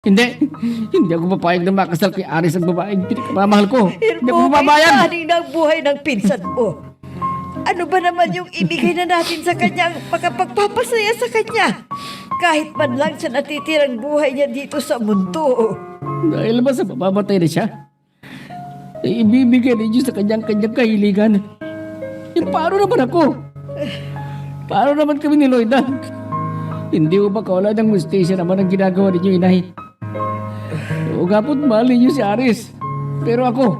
Hindi. Hindi ako papayag na makasal kay Aris ang babaeng pinakamamahal ko. Hindi ako Irmo, papabayag. kainin ang buhay ng pinsan mo. Ano ba naman yung ibigay na natin sa kanya ang pagpapasaya sa kanya? Kahit man lang sa natitirang buhay niya dito sa mundo. Dahil ba sa mamamatay na siya? Ay ibibigay ninyo sa kanyang kahiligan. Eh, paano naman ako? Paano naman kami ni Loida? Hindi ko ba kawalan ng mustisya naman ang ginagawa ninyo, inay? Oo nga po't mahal ninyo si Aris. Pero ako,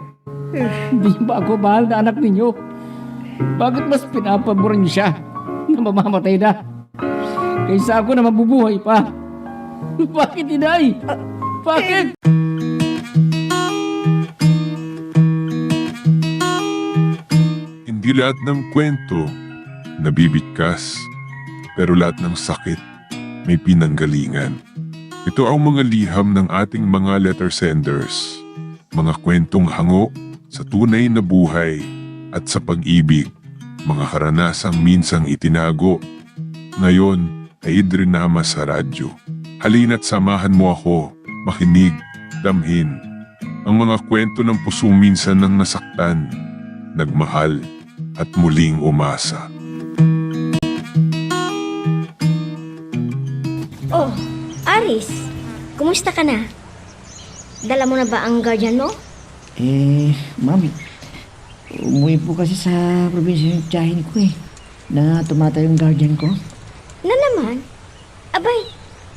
hindi ba ako mahal na anak ninyo? Bakit mas pinapaboran niyo siya na mamamatay na? Kaysa ako na mabubuhay pa. Bakit, inay? Bakit? Hindi lahat ng kwento nabibigkas, pero lahat ng sakit may pinanggalingan. Ito ang mga liham ng ating mga letter senders, mga kwentong hango sa tunay na buhay at sa pag-ibig, mga karanasang minsang itinago, ngayon ay idrinama sa radyo. Halina't samahan mo ako, makinig, damhin, ang mga kwento ng pusong minsan nang nasaktan, nagmahal, at muling umasa. Oh, Aris, kumusta ka na? Dala mo na ba ang guardian mo? Mami, umuwi po kasi sa probinsya yung tiyahin ko na tumatay yung guardian ko. Na naman? Abay,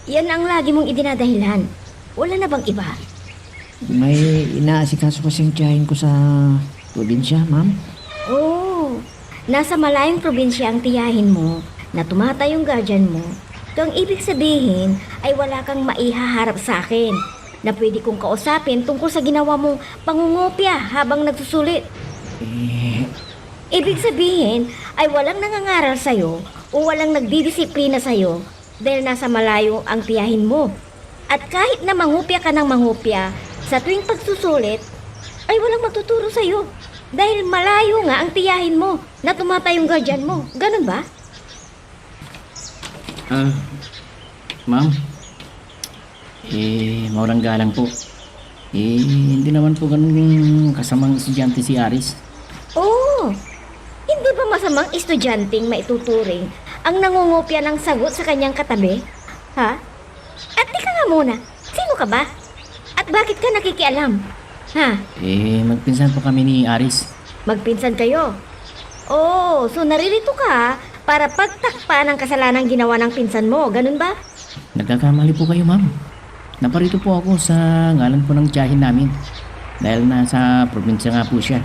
yan ang lagi mong idinadahilan. Wala na bang iba? May inaasikaso kasi yung tiyahin ko sa probinsya, ma'am. Oh, nasa malayong probinsya ang tiyahin mo na tumatay yung guardian mo. Ito ang ibig sabihin ay wala kang maihaharap sa akin na pwede kong kausapin tungkol sa ginawa mong pangungopya habang nagsusulit. Ibig sabihin ay walang nangangaral sa'yo o walang nagdidisiplina sa'yo dahil nasa malayo ang tiyahin mo. At kahit na mangupya ka ng mangupya, sa tuwing pagsusulit ay walang magtuturo sa'yo dahil malayo nga ang tiyahin mo na tumatay yung guardian mo. Ganun ba? Ma'am, maurang galang po. Hindi naman po ganun kasamang estudyante si Aris. Oo, hindi ba masamang estudyanteng maituturing ang nangungopya ng sagot sa kanyang katabi? Ha? At tika nga muna, sino ka ba? At bakit ka nakikialam? Ha? Magpinsan po kami ni Aris. Magpinsan kayo? Oh, so naririto ka para pagtakpan ang kasalanang ginawa ng pinsan mo, ganun ba? Nagkakamali po kayo, ma'am. Naparito po ako sa ngalan po ng tiyahin namin. Dahil nasa probinsya nga po siya.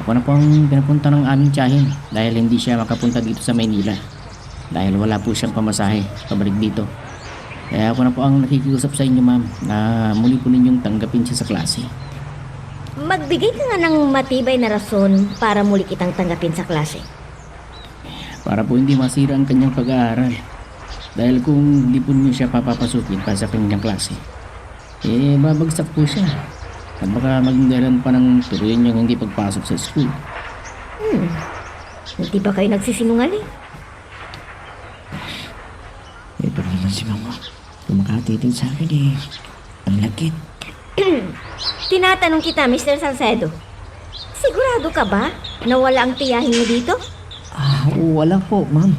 Ako na po ang pinapunta ng aming tiyahin dahil hindi siya makapunta dito sa Maynila. Dahil wala po siyang pamasahe pabalik dito. Kaya ako na po ang nakikiusap sa inyo, ma'am, na muli po ninyong tanggapin siya sa klase. Magbigay ka nga ng matibay na rason para muli kitang tanggapin sa klase. Para po hindi masira ang kanyang pag-aaral. Dahil kung hindi po niyo siya papapasukin pa sa kanyang klase, babagsak po siya. At baka maging dahilan pa ng turuin niyang hindi pagpasok sa school. Hindi ba kayo nagsisinungaling? Ito naman si mama. Kumakatitig sa akin ang lagkit. Tinatanong kita, Mr. Salcedo. Sigurado ka ba na wala ang tiyahin mo dito? Wala po, ma'am.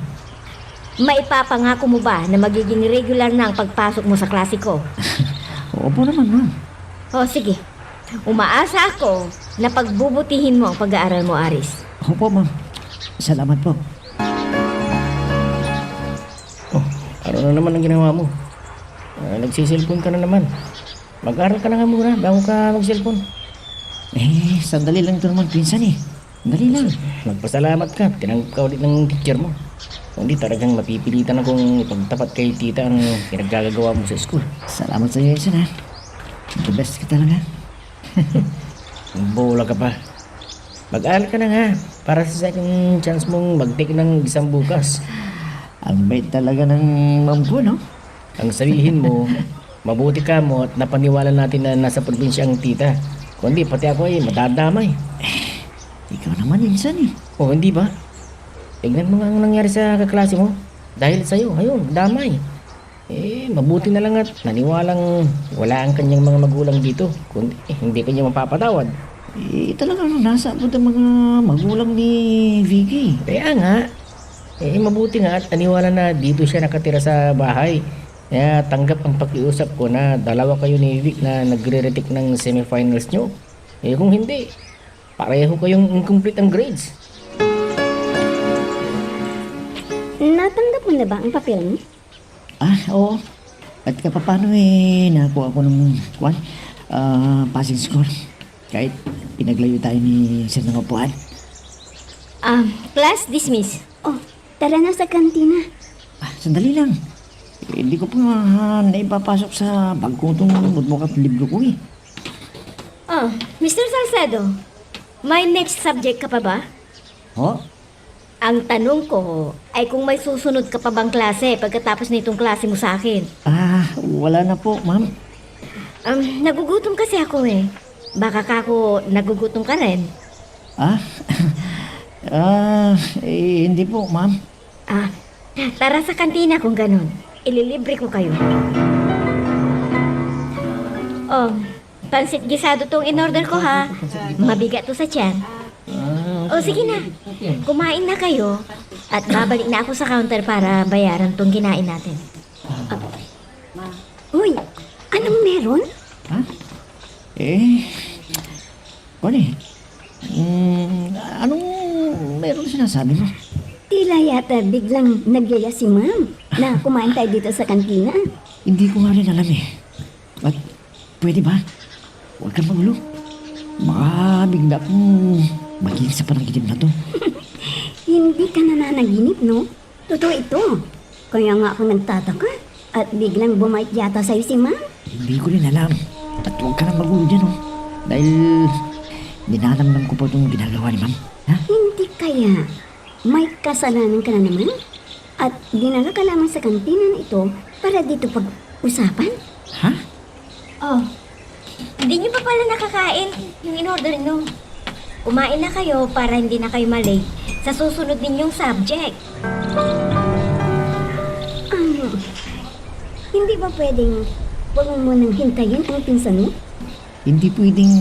Maipapangako mo ba na magiging regular na ang pagpasok mo sa klase ko? Opo naman, ma'am. O sige, umaasa ako na pagbubutihin mo ang pag-aaral mo, Aris. Opo, ma'am. Salamat po. Ano na naman ang ginawa mo? Nagsiselfon ka na naman. Mag-aral ka na nga muna bago ka mag-cellphone. Sandali lang ito naman, pinsan Sandali lang. Magpasalamat ka. Tinanggap ka ulit ng teacher mo. Kundi talagang mapipilitan akong ipagtapat kay tita ang pinaggagawa mo sa school. Salamat sa iyo, Edson, The best ka talaga. Bola ka pa. Mag-aral ka na nga para sa second chance mong mag-take ng isang bukas. Ang bait talaga ng ma'am ko, no? Ang sabihin mo, mabuti ka mo at napaniwala natin na nasa probinsya ang tita. Kundi pati ako ay matadamay. Ikaw naman, Edson, O hindi ba? Tignan mo nga ang nangyari sa kaklase mo. Dahil sa'yo, ayun, damay. Mabuti na lang at naniwalang wala ang kanyang mga magulang dito. Kundi hindi kanya mapapatawad. Talagang nasa abot ang mga magulang ni Vicky. Kaya nga, mabuti nga at naniwala na dito siya nakatira sa bahay. Kaya tanggap ang pakiusap ko na dalawa kayo ni Vic na nagre-retake ng semifinals nyo. Kung hindi, pareho kayong incomplete ang grades. Natanggap mo na ba ang papel mo? Oo. At kapapano nakuha ko ng passing score. Kahit pinaglayo tayo ni Sir ng upuan. Class dismiss. Oh, tara na sa kantina. Sandali lang. Hindi ko pa naipapasok sa bag ko itong notebook at libro ko Oh, Mr. Salcedo, may next subject ka pa ba? Ang tanong ko ay kung may susunod ka pa bang klase pagkatapos nitong klase mo sa akin. Wala na po, ma'am. Nagugutom kasi ako eh. Baka ka ako nagugutom ka rin. Hindi po, ma'am. Tara sa kantina kung ganun. Ililibre ko kayo. Oh, pansit gisado tong in-order ko ha. Mabigat to sa tiyan. Sige na. Kumain na kayo at babalik na ako sa counter para bayaran tong kinain natin. Uy, anong meron? Anong meron sinasabi mo? Tila yata biglang nagyaya si ma'am na kumain tayo dito sa kantina. Hindi ko nga rin alam But, pwede ba? Huwag kang magulo. Baka bigla kong maging sa panaginip na to. Hindi ka nananaginip, no? Totoo ito. Kaya nga ako nagtataka at biglang bumait yata sa'yo si ma'am. Hindi ko rin alam. At huwag ka nang magulo dyan, Dahil dinanamnam ko po itong ginagawa ni ma'am. Hindi kaya may kasalanan ka na naman? At dinala ka lamang sa kantina na ito para dito pag-usapan? Oh, hindi niyo pa pala nakakain yung in-order nyo. Kumain na kayo para hindi na kayo malate sa susunod ninyong subject. Hindi ba pwedeng huwag mo munang hintayin ang pinsan mo? Hindi pwedeng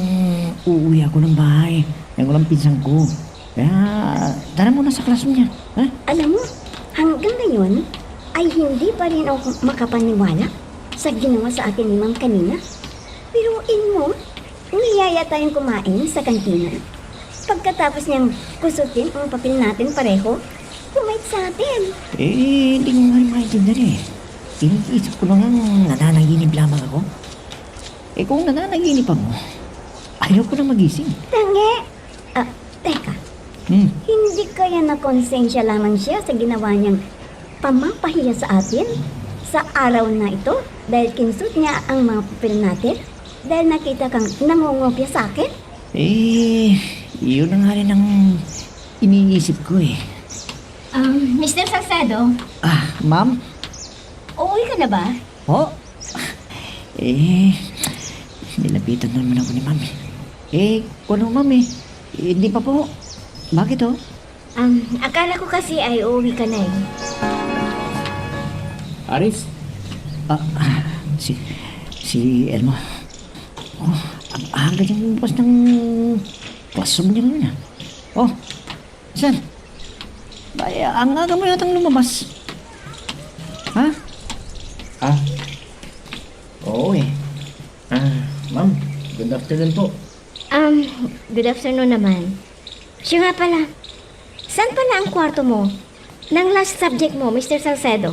uuwi ako ng bahay ng walang pinsan ko. Kaya, tara muna sa classroom niya. Alam mo, hanggang ngayon ay hindi pa rin ako makapaniwala sa ginawa sa akin ni Ma'am kanina. Piruin mo, niyaya tayong kumain sa kantina. Pagkatapos niyang kusutin ang papel natin pareho, kumait sa atin. Hindi ko nga rin maintindihan Iniisip ko lang nananaginip lamang ako. Kung nananaginip ako, ayaw ko na magising. Tangi! Teka. Hindi kaya nakonsensya lamang siya sa ginawa niyang pamapahiya sa atin sa araw na ito dahil kinsut niya ang mga papel natin dahil nakita kang nangungopya sa akin? Yun na nga rin ang iniisip ko Mr. Salcedo, Ma'am? uuwi ka na ba? Nilapitan naman ako ni ma'am. Kung ano ma'am hindi pa po. Bakit Akala ko kasi ay uuwi ka na Aris, si Elmo. Ang aga niyang lumabas ng classroom niya ngayon saan? Ang aga mo yatang lumabas. Oo ma'am, good afternoon po. Good afternoon naman. Siya nga pala, saan pala ang kwarto mo? Nang last subject mo, Mr. Salcedo?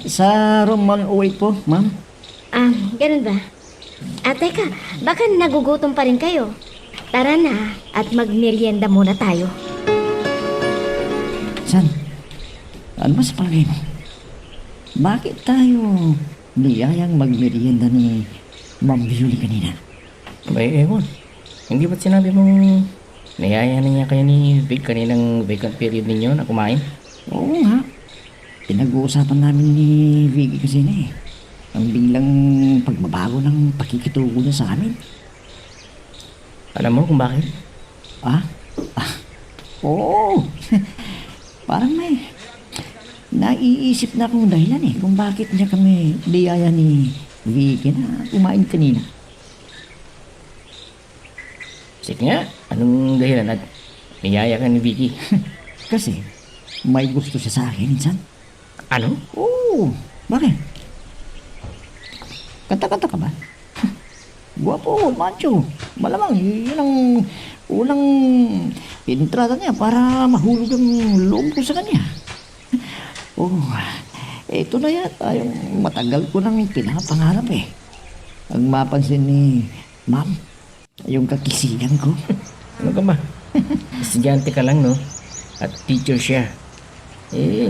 Sa room 108 po, ma'am. Ganun ba? Teka, baka nagugutom pa rin kayo. Tara na at magmerienda muna tayo. San? Ano ba sa palagay mo? Bakit tayo niyayang magmerienda ni Ma'am Julie kanina? Ewan. Hindi ba't sinabi mong niyaya na niya kayo ni Vic kaninang vacant period ninyo na kumain? Oo nga. Pinag-uusapan namin ni Vicky kasi ang biglang pagbabago ng pakikitugo niya sa amin. Alam mo kung bakit? Oo. Parang naiisip na akong dahilan kung bakit niya kami niyaya ni Vicky na kumain kanina. Sige nga, anong dahilan at niyaya ka ni Vicky? Kasi may gusto siya sa akin, minsan. Ano? Oo, bakit? Kanta-kanta ka ba? Guwapo, macho. Malamang, yun ang unang entrada niya para mahulog ang loob ko sa kanya. Oh, ito na yata yung matagal ko nang pinapangarap Ang mapansin ni Ma'am, yung kakisigan ko. Ano ka ba? Estudyante ka lang, no? At teacher siya.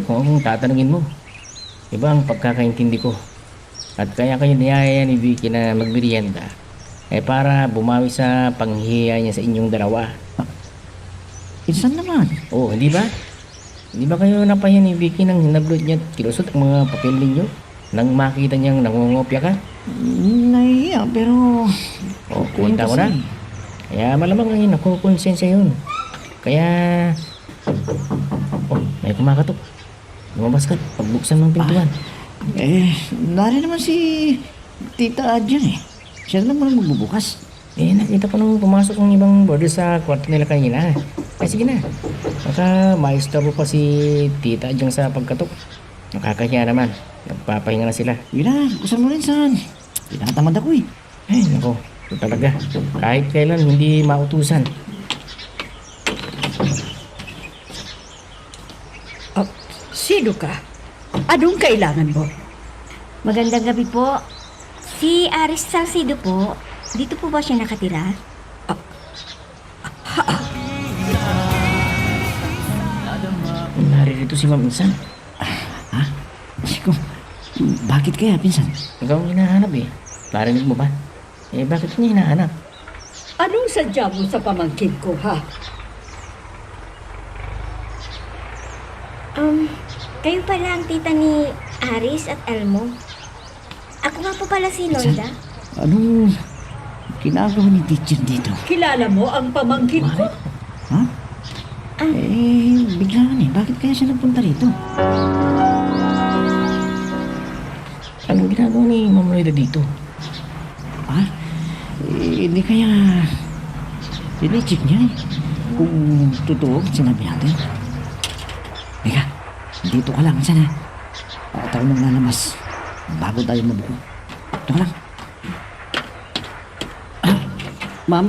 Kung akong tatanungin mo, iba ang pagkakaintindi ko. At kaya kayo niyaya ni Vicky na magmerienda, para bumawi sa panghihiya niya sa inyong dalawa. Insan naman. Oh, hindi ba? Hindi ba kayo napahiya ni Vicky nang hinablot niya at kinusot ang mga papel ninyo? Nang makita niyang nangungopya ka? Nahiya, pero... Oh, kuwenta ko na. Kaya malamang ay nakukonsensya yun. Kaya... Oh, may kumakatok. Lumabas ka, pagbuksan ng pintuan. Nari naman si Tita Adjan Siya naman magbubukas. Nakita ko nung pumasok ng ibang border sa kwarto nila kanina. Sige na. Baka maistorbo pa si Tita Adjan sa pagkatok. Nakakahiya naman. Nagpapahinga na sila. Yun na, kusan mo rin saan. Tinatamad ako Ay, nako. Ito talaga. Kahit kailan hindi mautusan. Sino ka? Anong kailangan mo? Magandang gabi po. Si Aris Salcido po. Dito po ba siya nakatira? Naririto si Ma'am Insan. Siko, bakit kaya, pinsan? Ikaw ang hinahanap Narinig mo ba? Bakit niya hinahanap? Anong sadya mo sa pamangkin ko, ha? Kayo pala ang tita ni Aris at Elmo. Ako nga po pala si Loida. Anong ginagawa ni teacher dito? Kilala mo ang pamangkin ko? Ha? Biglaan Bakit kaya siya nagpunta rito? Anong ginagawa ni Ma'am Loida dito? Hindi kaya... Dine-check niya kung totoo ang sinabi natin. Teka, dito ka lang sana. Tayo nang lalamas bago tayo mabuko. Dito ka lang. Ma'am,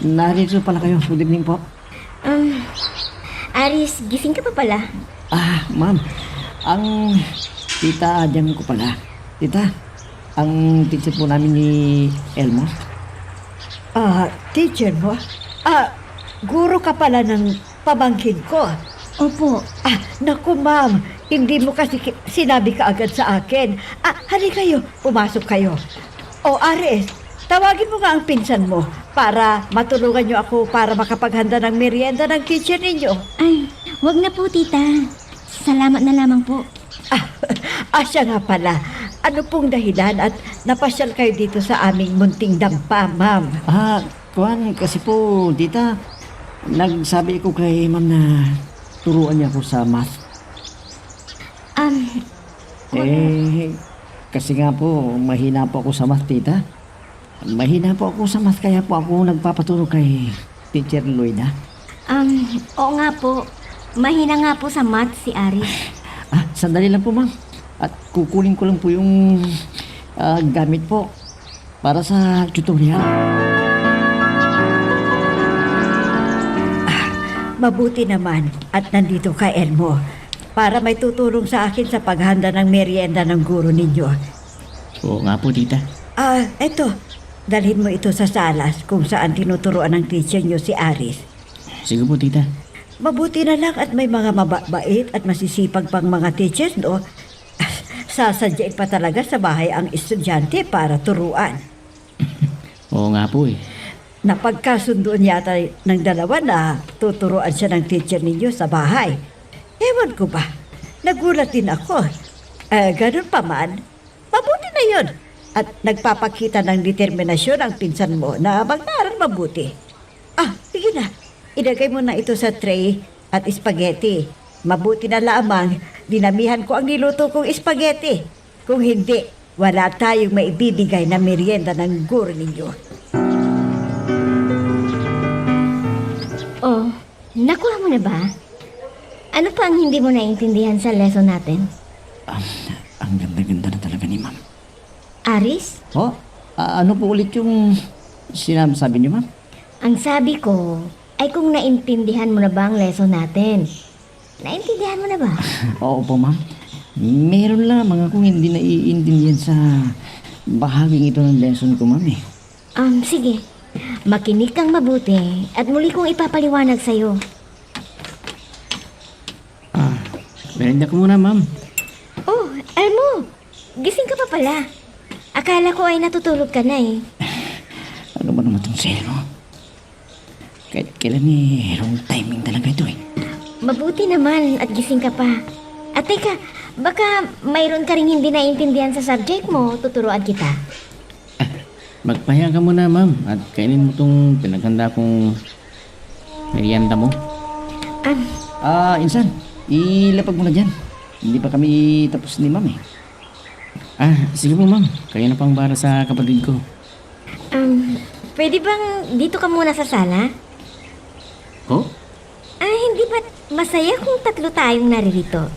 narito pala kayo. Good evening po. Aris, gising ka pa pala? Ma'am, ang tita Adyan ko pala. Tita, ang teacher po namin ni Elmo. Teacher mo? Guro ka pala ng pamangkin ko. Opo. Naku ma'am, hindi mo kasi sinabi ka agad sa akin. Hali kayo, pumasok kayo. O Ares, tawagin mo nga ang pinsan mo para matulungan niyo ako para makapaghanda ng merienda ng teacher ninyo. Ay, wag na po tita. Salamat na lamang po. Siya nga pala. Ano pong dahilan at napasyal kayo dito sa aming munting dampa, ma'am? Kuhan, kasi po, tita, nagsabi ko kay ma'am na turuan niya ako sa math. Kasi nga po, mahina po ako sa math, tita. Mahina po ako sa math, kaya po ako nagpapaturo kay Teacher Loida. Oo nga po. Mahina nga po sa math si Aris. Sandali lang po, ma'am. At kukunin ko lang po yung gamit po para sa tutorial. Mabuti naman at nandito ka, Elmo, para may tutulong sa akin sa paghanda ng merienda ng guro ninyo. Oo nga po, tita. Eto, dalhin mo ito sa salas kung saan tinuturuan ng teacher nyo si Aris. Sige po, tita. Mabuti na lang at may mga mababait at masisipag pang mga teachers, no? Sasadyain pa talaga sa bahay ang estudyante para turuan. Oo nga po Napagkasundoon yata ng dalawa na tuturuan siya ng teacher ninyo sa bahay. Ewan ko ba, nagulat din ako. Ganun pa man, mabuti na yun. At nagpapakita ng determinasyon ang pinsan mo na mag-aaral mabuti. Sige na, ilagay mo na ito sa tray at spaghetti. Mabuti na lamang, dinamihan ko ang niluto kong spaghetti. Kung hindi, wala tayong maibibigay na merienda ng guro ninyo. Oh, nakuha mo na ba? Ano pa ang hindi mo naintindihan sa lesson natin? Ang ganda-ganda na talaga ni ma'am. Aris, Oh, ano po ulit yung sinasabi niyo, ma'am? ang sabi ko ay kung naintindihan mo na ba ang lesson natin. Naintindihan mo na ba? Oo po, ma'am. Meron lamang akong hindi naiintindihan sa bahaging ito ng lesson ko, ma'am eh. Sige. Makinig kang mabuti at muli kong ipapaliwanag sa'yo. Merenda ko muna, ma'am. Oh, Elmo, gising ka pa pala. Akala ko ay natutulog ka na eh. Ano ba naman itong sale mo? Kahit kailan eh, wrong timing talaga ito eh. Mabuti naman at gising ka pa. At teka, baka mayroon ka rin hindi naintindihan sa subject mo, tuturuan kita. Magpahinga ka muna, ma'am. At kainin mo tong pinaghanda kong merienda mo. Insan, ilapag mo na dyan. Hindi pa kami tapos ni ma'am eh. Sige po, ma'am. Kayo na pang para sa kapatid ko. Pwede bang dito ka muna sa sala? Oh? Hindi ba't masaya kung tatlo tayong naririto?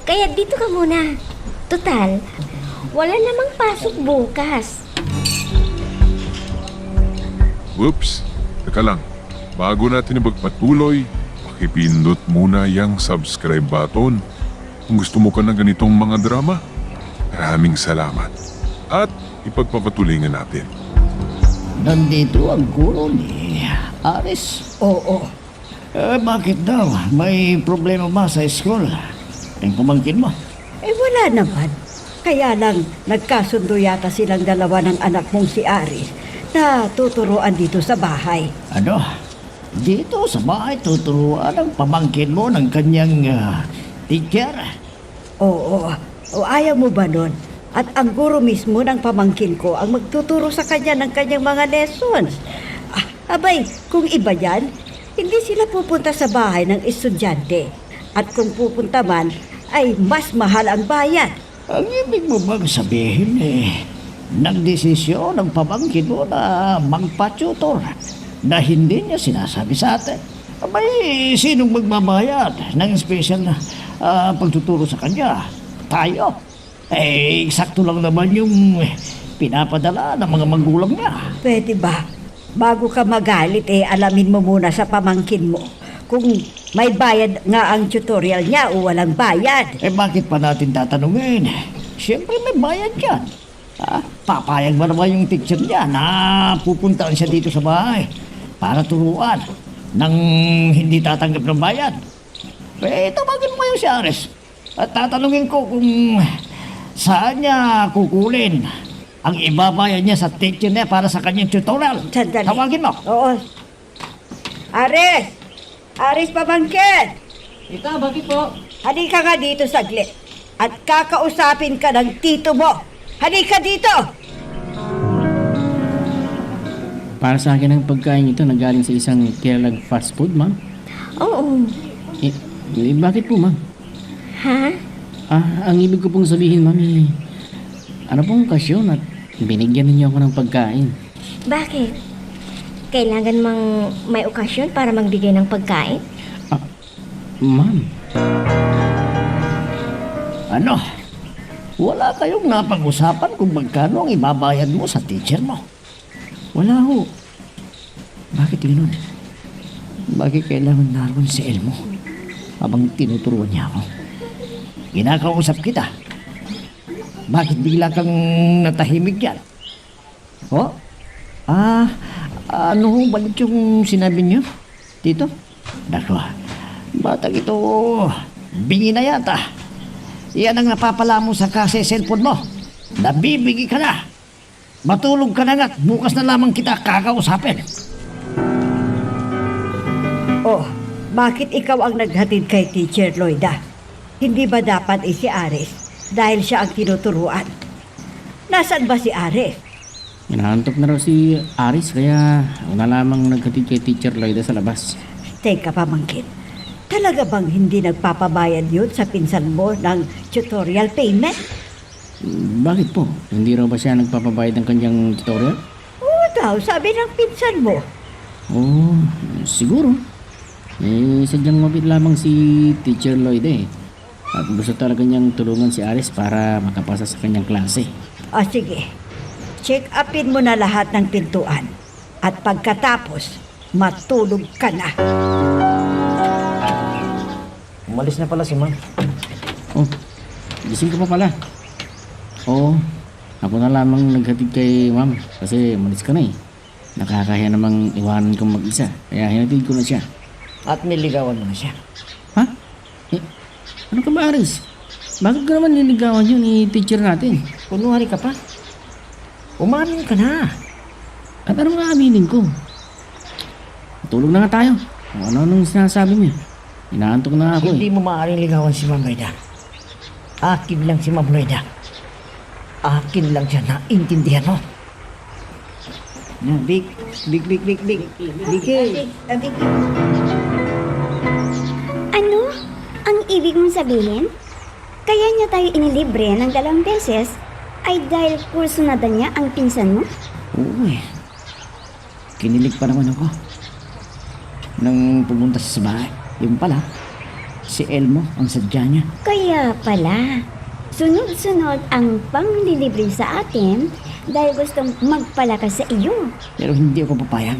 Kaya dito ka muna. Total, wala namang pasok bukas. Whoops! Teka lang, bago natin magpatuloy, pakipindot muna yung subscribe button. Kung gusto mo ka ng ganitong mga drama, maraming salamat. At ipagpapatuloy nga natin. Nandito ang guro ni Aris. Oo, Bakit daw? May problema ba sa school? Ang pamangkin mo? wala naman. Kaya lang, nagkasundo yata silang dalawa ng anak mong si Aris na tuturuan dito sa bahay. Ano? Dito sa bahay tuturuan ang pamangkin mo ng kanyang teacher? Oo, o ayaw mo ba nun? At ang guro mismo ng pamangkin ko ang magtuturo sa kanya ng kanyang mga lessons. Abay, kung iba yan, hindi sila pupunta sa bahay ng estudyante. At kung pupunta man, ay mas mahal ang bayad. Ang ibig mo bang sabihin nagdesisyon ng pamangkin mo na magpa-tutor na hindi niya sinasabi sa atin? Abay, sinong magbabayad ng special na pagtuturo sa kanya? Tayo. Eksakto lang naman yung pinapadala ng mga magulang niya. Pwede ba? Bago ka magalit, alamin mo muna sa pamangkin mo kung may bayad nga ang tutorial niya o walang bayad. Bakit pa natin tatanungin? Siyempre may bayad yan. Papayag ba naman yung teacher niya na pupuntaan siya dito sa bahay para turuan nang hindi tatanggap ng bayad? Tawagin mo yung si Aris at tatanungin ko kung saan niya kukulin ang ibabayad niya sa teacher niya para sa kanyang tutorial. Sandali. Tawagin mo. Oo. Aris! Aris, pamangkin! Ika, bakit po? Halika nga dito saglit at kakausapin ka ng tito mo. Halika dito! Para sa akin ang pagkain ito nagaling sa isang kilalang fast food, ma'am. Oo. Bakit po, ma'am? Ha? Ang ibig ko pong sabihin, ma'am, ano pong okasyon at binigyan ninyo ako ng pagkain? Bakit? Kailangan mang may okasyon para magbigay ng pagkain? Ma'am, Ano? Wala kayong napag-usapan kung magkano ang ibabayad mo sa teacher mo? wala ho. Bakit ganun? Bakit kailangan naroon si Elmo habang tinuturuan niya ako? Kinakausap kita. Bakit bigla kang natahimik yan? Oh? Ano ho balik yung sinabi niyo? Tito? Nako, batang ito, bingi na yata. Yan ang napapala mo sa kasi cellphone mo. Nabibigi ka na. Matulog ka na nga at bukas na lamang kita kakausapin. Oh, bakit ikaw ang naghatid kay Teacher Loida? Hindi ba dapat si Aris dahil siya ang tinuturuan? Nasaan ba si Aris? Inaantok na raw si Aris kaya ako na lamang naghatid kay Teacher Loida sa labas. Teka, pamangkin. Talaga bang hindi nagpapabayad yun sa pinsan mo ng tutorial payment? Bakit po? Hindi raw ba siya nagpapabayad ng kanyang tutorial? Oo daw, sabi ng pinsan mo. Oo, siguro. Sadyang mabit lamang si Teacher Lloyd eh. At gusto talaga niyang tulungan si Aris para makapasa sa kanyang klase. O sige, check upin mo na lahat ng pintuan. At pagkatapos, matulog ka na. Umalis na pala si ma'am. Oh, gising ka pa pala. Oo, ako na lamang naghatid kay ma'am kasi malis ka na eh. Nakakahiya namang iwanan kong mag-isa. Kaya hinatid ko na siya. At niligawan mo na siya. Ha? Eh, ano ka ba, Aris? Bakit ka naman niligawan yun ni teacher natin? Kunwari ka pa. Umamin ka na. At anong aaminin ko? Tulog na nga tayo. Kung ano-anong sinasabi mo eh. Inaantok na ako Hindi eh. mo maaaring ligawan si Ma'am Lloyda. Akin lang si Ma'am Lloyda. Akin lang siya, naintindihan mo. Big. Ano? Ang ibig mong sabihin? Kaya niya tayo inilibre ng 2 beses ay dahil kursunada niya ang pinsan mo? Oo eh. Kinilig pa naman ako. Nang pumunta siya sa bahay. Yung pala, si Elmo ang sadya niya. Kaya pala, sunod-sunod ang panglilibre sa atin dahil gustong magpalakas sa iyo. Pero hindi ako papayag.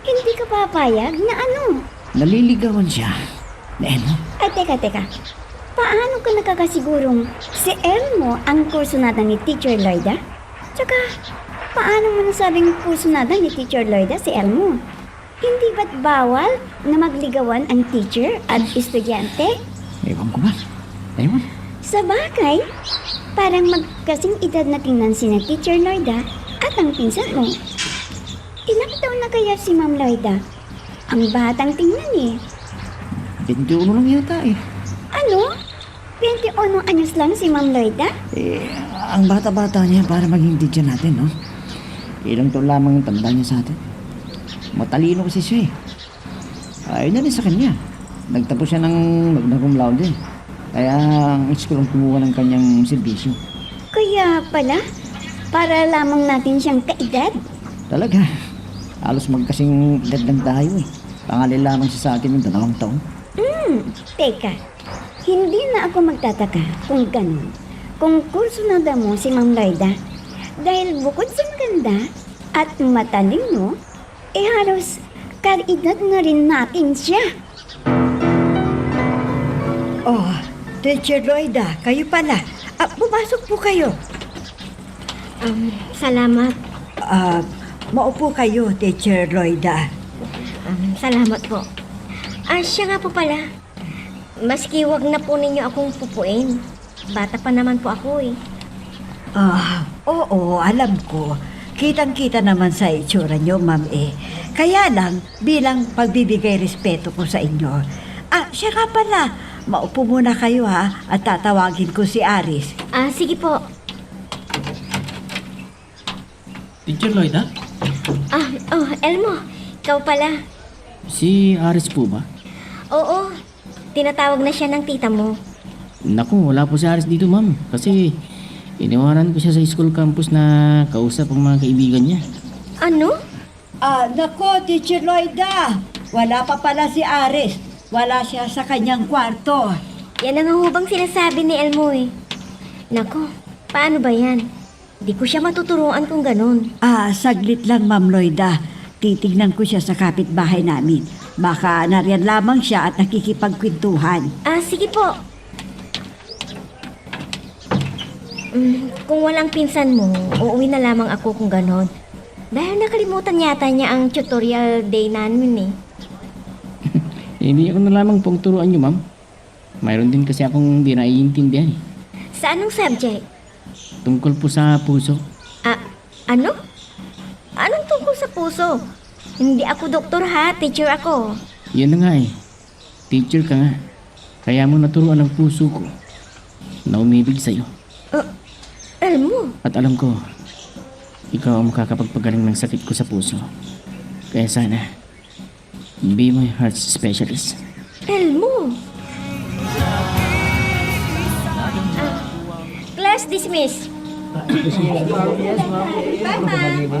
Hindi ka papayag na ano? Naliligawan siya na Elmo. Ay, teka. Paano ka nakakasigurong si Elmo ang kursunada ni Teacher Lloyda? Tsaka, paano mo nasabing kursunada ni Teacher Lloyda si Elmo? Hindi ba't bawal na magligawan ang teacher at estudyante? Ewan ko ba? Ewan. Sa bagay, parang magkasing edad na tingnan sina Teacher Lloyda at ang pinsan mo. Ilang taon na kaya si Ma'am Lloyda? Ang batang tingnan eh. 21 lang yata eh. Ano? 21 anyos lang si Ma'am Lloyda? Ang bata-bata niya para maging teacher natin, no? Ilang taon lamang yung tanda niya sa atin. Matalino kasi siya eh. Ayaw na rin sa kanya. Nagtapos siya ng magna cum laude. Kaya ang school ang kumuha ng kanyang serbisyo. Kaya pala, para lamang natin siyang kaedad. Talaga. Halos magkasing edad lang tayo eh. Pangalil lamang siya sa atin yung 2 taon. Teka, hindi na ako magtataka kung ganun. Kung kursunada mo si Ma'am Lloyda. Dahil bukod sa maganda at matalino, halos kaedad na rin natin siya. Oh, Teacher Lloyda, kayo pala. Pumasok po kayo. Salamat. Maupo kayo, Teacher Lloyda. Salamat po. Siya nga po pala. Maski wag na po ninyo akong pupuin. Bata pa naman po ako eh. Oo, alam ko. Kitang-kita naman sa itsura nyo, ma'am eh. Kaya lang, bilang pagbibigay respeto ko sa inyo. Siya nga pala. Maupo muna kayo ha, at tatawagin ko si Aris. Sige po. Teacher Lloyd, ha? Elmo, ikaw pala. Si Aris po ba? Oo, tinatawag na siya ng tita mo. Naku, wala po si Aris dito, ma'am. Kasi iniwanan ko siya sa school campus na kausap ang mga kaibigan niya. Ano? Nako, Teacher Lloyda. Wala pa pala si Aris. Wala siya sa kanyang kwarto. Yan ang hubang sinasabi ni Elmo eh. Nako, paano ba yan? Di ko siya matuturuan kung ganun. Saglit lang, Ma'am Lloyda. Titignan ko siya sa kapitbahay namin. Baka nariyan lamang siya at nakikipagkwentuhan. Sige po. Kung walang pinsan mo, uuwi na lamang ako kung ganon. Dahil nakalimutan yata niya ang tutorial day namin eh. Hindi ako na lamang pong turuan niyo, ma'am. Mayroon din kasi akong di naiintindihan eh. Sa anong subject? Tungkol po sa puso. Ano? Anong tungkol sa puso? Hindi ako doktor ha, teacher ako. Yun na nga eh. Teacher ka nga. Kaya mo naturuan ang puso ko na umibig sa'yo. Elmo? At alam ko, ikaw ang makakapagpagaling ng sakit ko sa puso. Kaya sana, be my heart specialist. Elmo! Class dismiss.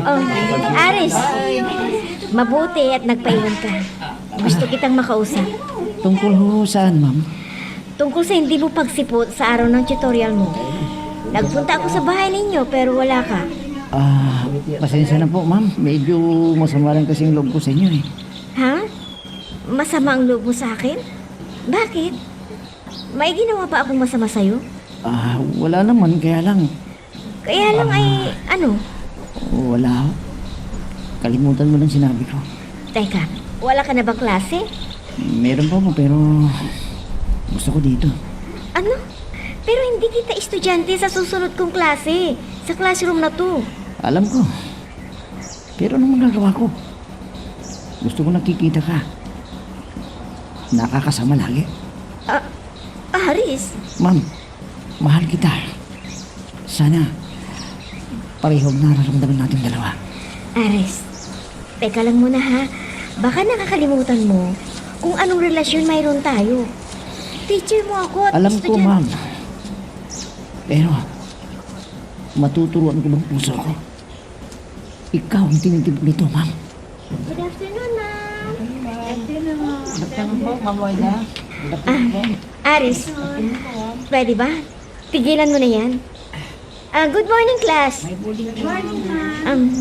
Oh, Aris, mabuti at nagpaiwan ka. Gusto kitang makausap. Tungkol ho saan, ma'am? Tungkol sa hindi mo pagsipot sa araw ng tutorial mo. Nagpunta ako sa bahay ninyo pero wala ka. Pasensya na po, ma'am. Medyo masama rin kasing loob ko sa inyo eh. Ha? Masama ang loob mo sa akin? Bakit? May ginawa pa akong masama sa'yo? Wala naman, kaya lang. Kaya lang ay, ano? Wala ho. Kalimutan mo lang sinabi ko. Teka, wala ka na bang klase? Meron pa mo, pero gusto ko dito. Ano? Pero hindi kita estudyante sa susunod kong klase. Sa classroom na to. Alam ko. Pero anong magagawa ko? Gusto ko nakikita ka. Nakakasama lagi. Aris, Ma'am, mahal kita. Sana parehong nararamdaman natin dalawa. Aris. Teka lang muna ha. Baka nakakalimutan mo kung anong relasyon mayroon tayo. Teacher mo ako at Alam ko, estudyante. ma'am. Pero, matuturuan ko ng puso ko. Ikaw ang tinitibok nito, ma'am. Good afternoon, ma'am. Aris, pwede ba? Tigilan mo na yan. Good morning, class.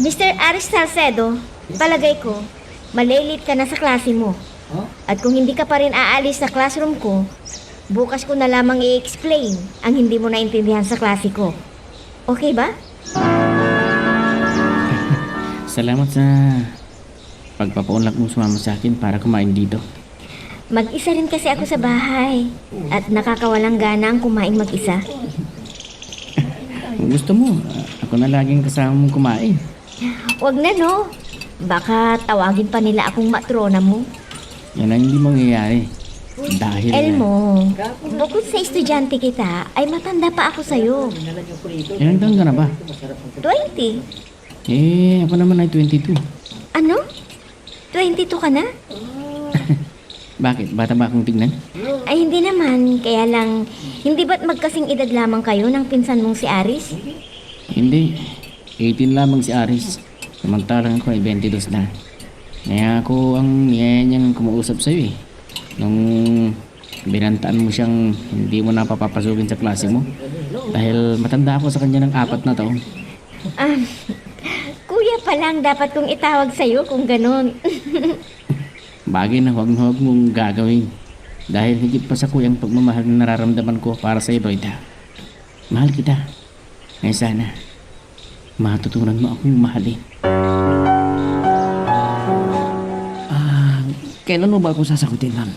Mr. Aris Salcedo, palagay ko, malilit ka na sa klase mo. At kung hindi ka pa rin aalis sa classroom ko, bukas ko na lamang i-explain ang hindi mo naintindihan sa klase ko. Okay ba? Salamat sa pagpapaunlak mo sumama sa akin para kumain dito. Mag-isa rin kasi ako sa bahay at nakakawalang gana ang kumain mag-isa. Kung gusto mo, ako na laging kasama mong kumain. Wag na, no? Baka tawagin pa nila akong matrona mo. Yan ang hindi mangyayari. Dahil... Elmo, bukod sa estudyante kita, ay matanda pa ako sa'yo. Ilang taon ka na ba? 20. Ako naman ay 22. Ano? 22 ka na? Bakit? Bata ba akong tignan? Ay, hindi naman. Kaya lang, hindi ba't magkasing edad lamang kayo ng pinsan mong si Aris? Hindi. 18 lamang si Aris. Samantalang ako ay 22 na. Kaya ako ang niyayang kumuusap sa'yo eh. Nung binantaan mo siyang hindi mo na papapasukin sa klase mo. Dahil matanda ako sa kanya ng 4 na taon. Kuya pa lang dapat kong itawag sa'yo kung ganon. Bagay na huwag mong gagawin. Dahil higit pa sa kuyang pagmamahal na nararamdaman ko para sa Loida. Mahal kita. Ngayon sana, matutunan mo akong mahalin. Kailan mo ba ako sasagutin, ma'am?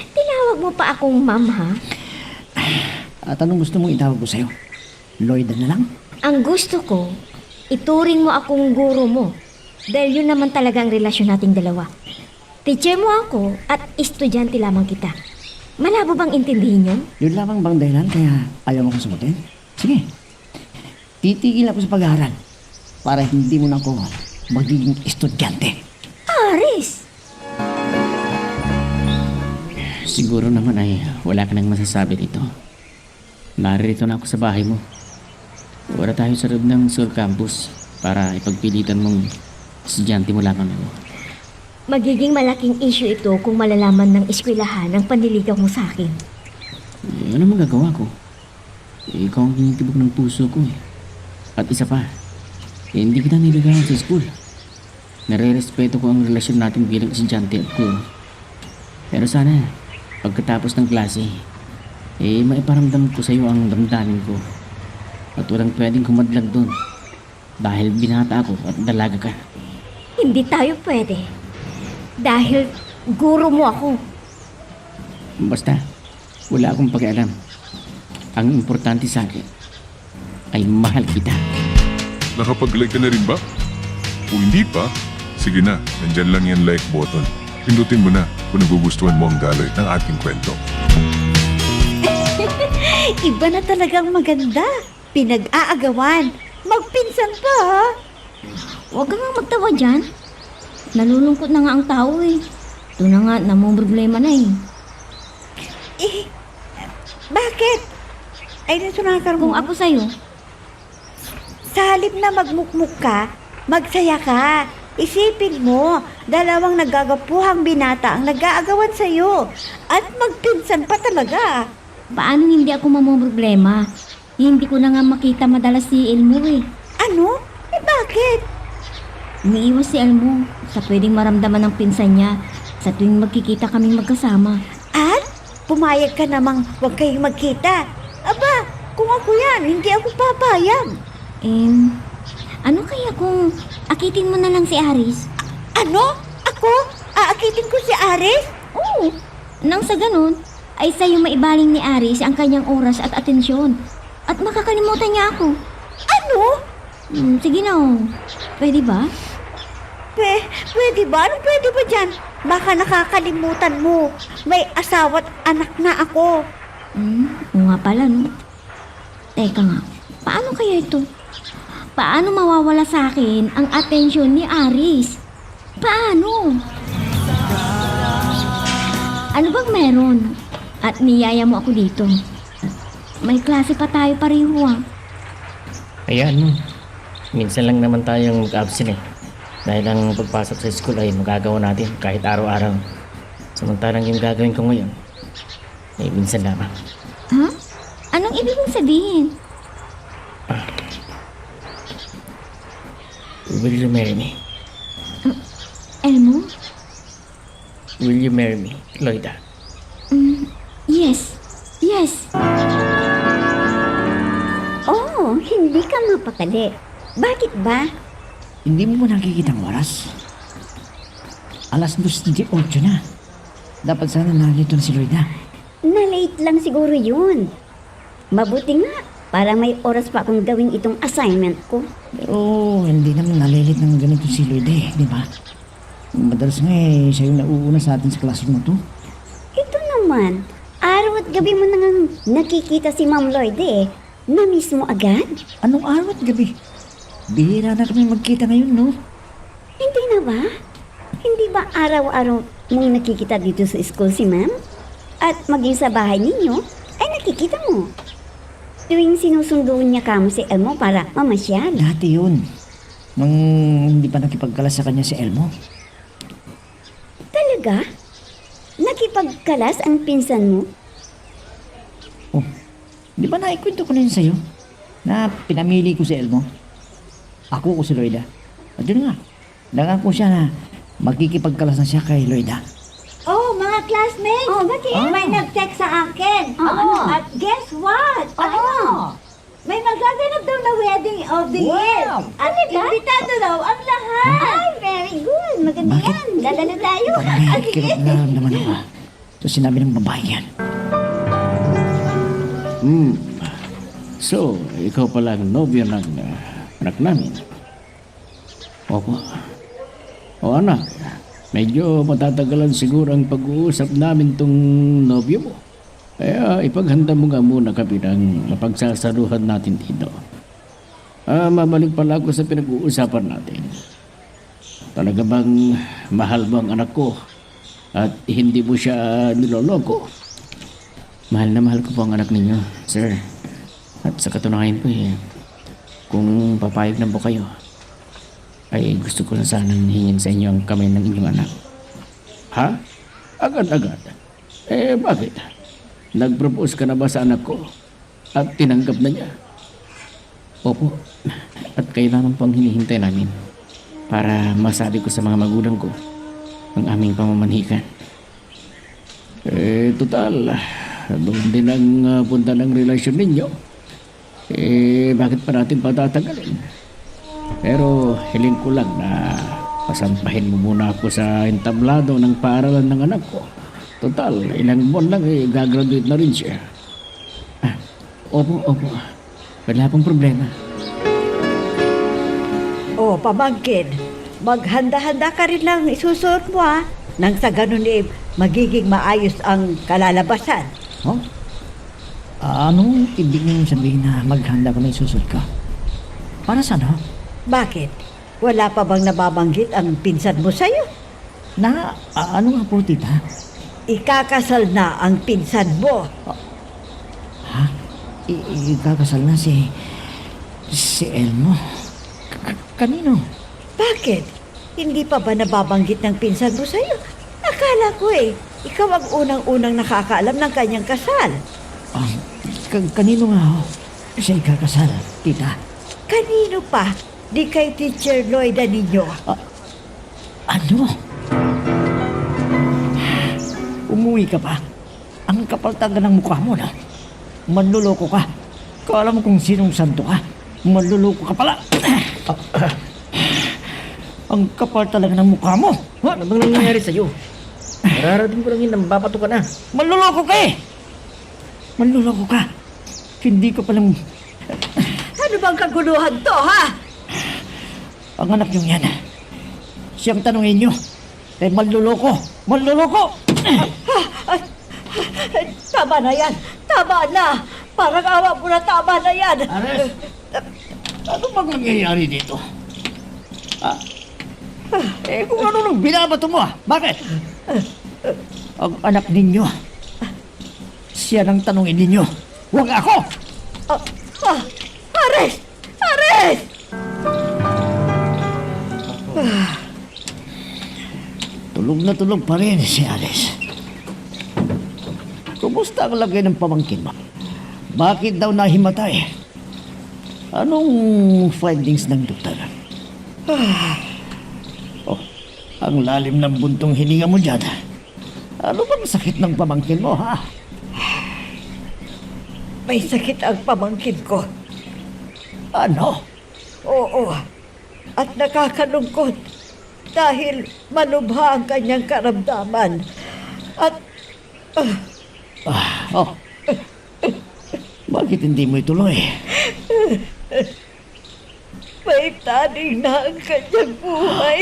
Tinawag mo pa akong ma'am, ha? At anong gusto mong itawag ko sa'yo? Lloyda na lang? Ang gusto ko, ituring mo akong guro mo. Dahil yun naman talaga ang relasyon nating dalawa. Teacher mo ako at estudyante lamang kita. Malabo bang intindihin yun? Yun lamang bang dahilan kaya ayaw mo kong sagutin? Sige. Titigil ako sa pag-aaral para hindi mo na ako magiging estudyante. Aris! Siguro naman ay wala ka nang masasabi dito. Naririto na ako sa bahay mo. Wala tayo sa loob ng Sur Campus para ipagpilitan mong estudyante mo lamang ako. Magiging malaking issue ito kung malalaman ng eskwelahan ang panliligaw mo sa akin. Ano magagawa ko? Ikaw ang tinitibok ng puso ko eh. At isa pa, hindi kita niligawan sa school. Nare-respeto ko ang relasyon natin bilang estudyante at guro. Pero sana, pagkatapos ng klase, maiparamdam ko sa iyo ang damdamin ko. At walang pwedeng kumadlag doon. Dahil binata ako at dalaga ka. Hindi tayo pwede. Dahil guro mo ako. Basta, wala akong pakialam. Ang importante sa akin ay mahal kita. Nakapag-like ka na rin ba? Kung hindi pa, sige na, nandyan lang yan like button. Pindutin mo na kung nagugustuhan mo ang daloy ng ating kwento. Iba na talagang maganda. Pinag-aagawan. Magpinsan pa, ha? Huwag ka nga magtawa dyan. Nalulungkot na nga ang tao eh. Ito na nga, namang problema na eh. Eh, bakit? Ay, nasunakar Kung mo. ako sa'yo, Sa halip na magmukmuk ka, magsaya ka. Isipin mo, dalawang nagagapuhang binata ang nag-aagawan sa'yo. At magpinsan pa talaga. paano hindi ako mamang problema? Hindi ko na nga makita madalas si Elmo eh. Ano? Eh bakit? Umiiwas si Elmo sa pwedeng maramdaman ng pinsan niya sa tuwing magkikita kaming magkasama. At pumayag ka namang huwag kayong magkita. Aba, kung ako yan, hindi ako papayag. Ano kaya kung akitin mo na lang si Aris? Ano? Ako? Aakitin ko si Aris? Oo. Nang sa ganun, ay sa'yo maibaling ni Aris ang kanyang oras at atensyon. At makakalimutan niya ako. Ano? Sige na oh. Pwede ba? Pwede ba? Anong pwede ba dyan? Baka nakakalimutan mo. May asawa't anak na ako. Oo nga pala no. Teka nga, paano kaya ito? Paano mawawala sa akin ang atensyon ni Aris? Paano? Ano bang meron? At niyaya mo ako dito. May klase pa tayo pareho ah. Ayan, minsan lang naman tayong mag-absent eh. Dahil ang pagpasok sa school ay magagawa natin kahit araw-araw. Samantalang yung gagawin ko ngayon, ay minsan lamang. Ha? Anong ibig mong sabihin? Will you marry me? Elmo? Will you marry me, Loida? Yes. Yes. Oh, hindi ka mapakali. Bakit ba? Hindi mo nakikita ang oras? Alas 2:08 na. Dapat sana nandito na si Loida. Na-late lang siguro yun. Mabuti nga, para may oras pa akong gawin itong assignment ko. Pero hindi naman nalilit ng ganito si Loida eh, di ba? Madalas nga eh, siya yung nauuna sa atin sa classroom na to. Ito naman, araw at gabi mo nang nakikita si Ma'am Lloyd eh. Na-miss mo agad? Anong araw at gabi? Bihira na kami magkita ngayon, no? Hindi na ba? Hindi ba araw-araw mong nakikita dito sa school si Ma'am? At maging sa bahay ninyo, ay nakikita mo. Tuwing sinusunduin niya kamo si Elmo para mamasyal. Dati yun. Nung hindi pa nakipagkalas sa kanya si Elmo. Talaga? Nakipagkalas ang pinsan mo? Oh, di ba naikwento ko na yun sa'yo? Na pinamili ko si Elmo. Ako ko si Loida. At yun nga, nangako siya na magkikipagkalas na siya kay Loida. Oh, mga classmates! Oh, bakit? May nag-text sa akin. ano? At guess what? Ano? May magaganap daw na wedding of the year. At imbitado daw ang lahat. Ay, very good. Maganda Bakit? yan. Dadalo tayo. Parang may kirot na naman ako. So sinabi ng babae yan. So, ikaw pala ang nobyo ng anak namin. Opo. O anak, medyo matatagalan siguro ang pag-uusap namin tong nobyo mo. Kaya ipaghanda mo nga muna kami ng mapagsasaluhan natin dito. Mabalik pala ako sa pinag-uusapan natin. Talaga bang mahal mo ang anak ko at hindi mo siya niloloko? Mahal na mahal ko po ang anak ninyo, sir. At sa katunayan po kung papayag na po kayo, ay gusto ko na sanang hingin sa inyo ang kamay ng inyong anak. Ha? Agad-agad? Bakit? Nag-propose ka na ba sa anak ko? At tinanggap na niya? Opo. At kailangan pang hinihintay namin para masabi ko sa mga magulang ko ang aming pamamanhikan. Total, doon din ang punta ng relasyon ninyo. Bakit pa natin patatagalin? Pero hiling ko lang na pasampahin mo muna ako sa entablado ng paaralan ng anak ko. Total, ilang buwan lang gagraduate na rin siya. Opo. Wala pong problema. Oh, pamangkin, maghanda-handa ka rin lang isusuot mo nang sa ganun magiging maayos ang kalalabasan. Oh? Anong ibig niyong sabihin na maghanda ka na isusod ka? Para saan, ha? Bakit? Wala pa bang nababanggit ang pinsan mo sa'yo? Ano nga po, tita? Ikakasal na ang pinsan mo. Ikakasal na si Elmo. Kanino? Bakit? Hindi pa ba nababanggit ng pinsan mo sa'yo? Akala ko ikaw ang unang-unang nakakaalam ng kanyang kasal. Kanino nga ho siya ikakasal, tita? Kanino pa? Di kay Teacher Lloyda ninyo. Ano? Umuwi ka pa? Ang kapaltagan ng mukha mo na. Manluloko ka. Kala mo kung sinong santo ka. Manluloko ka pala. Ang kapal talaga ng mukha mo. Ano bang nangyayari sa'yo? Nararating ko lang yun, nambabato ka na. Manluloko ka eh! Manluloko ka. Hindi ka palang... Ano bang kaguluhan to, ha? Ang anak niyong yan. Siyang tanungin niyo. Eh, manluloko. Manluloko! Tama na yan. Tama na. Parang awa mo na, tama na yan. Ares, ano bang nangyayari dito? Kung ano nang binabato mo Bakit? Ang anak ninyo. Siya nang tanungin ninyo. Huwag ako! Ares! Ares! Tulog na tulog pa rin si Ares. Kumusta ang lagay ng pamangkin mo? Bakit daw nahimatay? Anong findings ng doktor? Ang lalim ng buntong hininga mo dyan. Ano bang sakit ng pamangkin mo, ha? May sakit ang pamangkin ko. Ano? Oo. At nakakalungkot dahil malubha ang kanyang karamdaman. At Bakit hindi mo ituloy? may taning na ang kanyang buhay.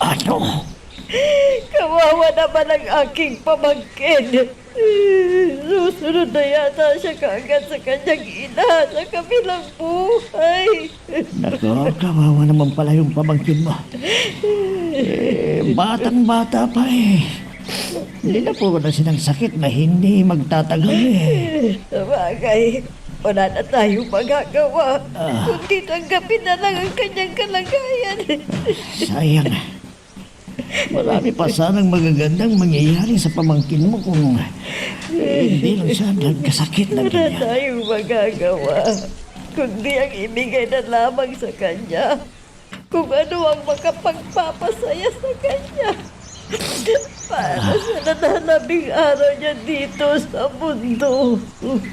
Ano? Kawawa naman ang aking pamangkin. Susunod na yata siya kaagad sa kanyang ina sa kabilang buhay. Nako, kawawa naman pala yung pamangkin mo. Batang-bata pa eh. Hindi na po na silang sakit na hindi magtatagal eh. Sabagay, wala na tayong magagawa. Kundi tanggapin na lang ang kanyang kalagayan. Sayang. Marami pa sanang magagandang mangyayari sa pamangkin mo kung hindi lang siya nagkasakit na Wala ganyan. tayong magagawa. Kundi ang ibigay na lamang sa kanya. Kung ano ang makapagpapasaya sa kanya. Para sa nananabing araw niya dito sa mundo.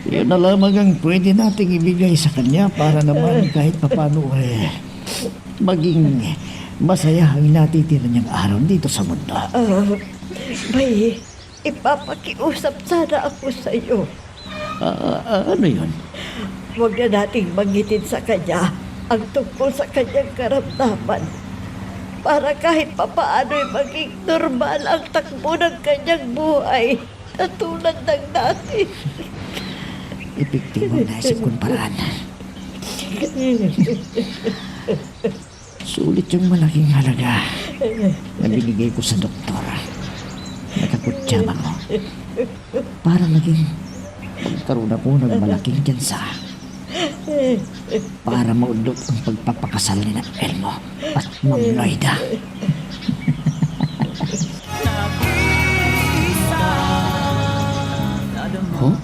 Yun na lamang ang pwede nating ibigay sa kanya para naman kahit papano maging masaya ang natitira niyang araw dito sa mundo. May ipapakiusap sana ako sa iyo. Ano yun? Huwag na nating banggitin sa kanya ang tungkol sa kanyang karamdaman. Para kahit papaano'y maging normal ang takbo ng kanyang buhay na tulad ng dati. Epektibo na isip kong paraan. Sulit yung malaking halaga na binigay ko sa doktor. Nakakutsama ko. Para maging magkaroon ako ng malaking tsansa. Para maudlot ang pagpapakasal ni na Elmo at Ma'am Lloyda. Oh?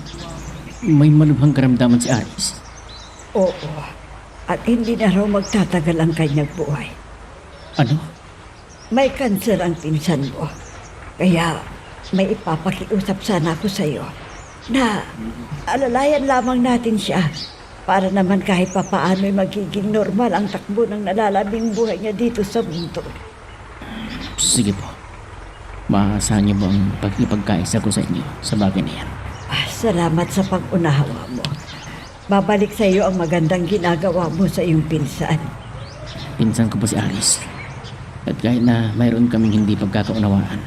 May malubhang karamdaman si Aris. Oo. At hindi na raw magtatagal ang kanyang buhay. Ano? May kanser ang pinsan mo. Kaya may ipapakiusap sana ako sa iyo na alalayan lamang natin siya para naman kahit papaano'y magiging normal ang takbo ng nalalabing buhay niya dito sa mundo. Sige po. Maasahan niyo ba ang pagkipagkaisa ko sa inyo sa bagay na yan? Salamat sa pag-unawa mo. Babalik sa iyo ang magandang ginagawa mo sa iyong pinsan. Pinsan ko po si Aris. At kahit na mayroon kaming hindi pagkakaunawaan,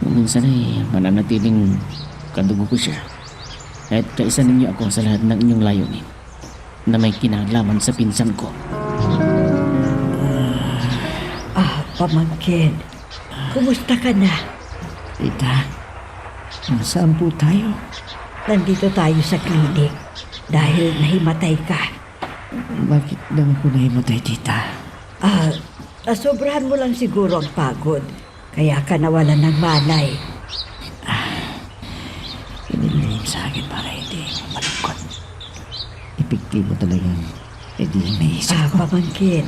minsan ay mananatiling kadugo ko siya. Kahit kaisa ninyo ako sa lahat ng inyong layunin na may kinalaman sa pinsan ko. Pamangkin, kumusta ka na? Tita, nasaan po tayo? Nandito tayo sa klinik dahil nahimatay ka. Bakit daw ako nahimatay, tita? Nasobrahan mo lang siguro ang pagod. Kaya ka nawalan ng malay. Pinilihim sa akin para hindi malungkot. Epektibo talagang hindi naisip ko. Pamangkin,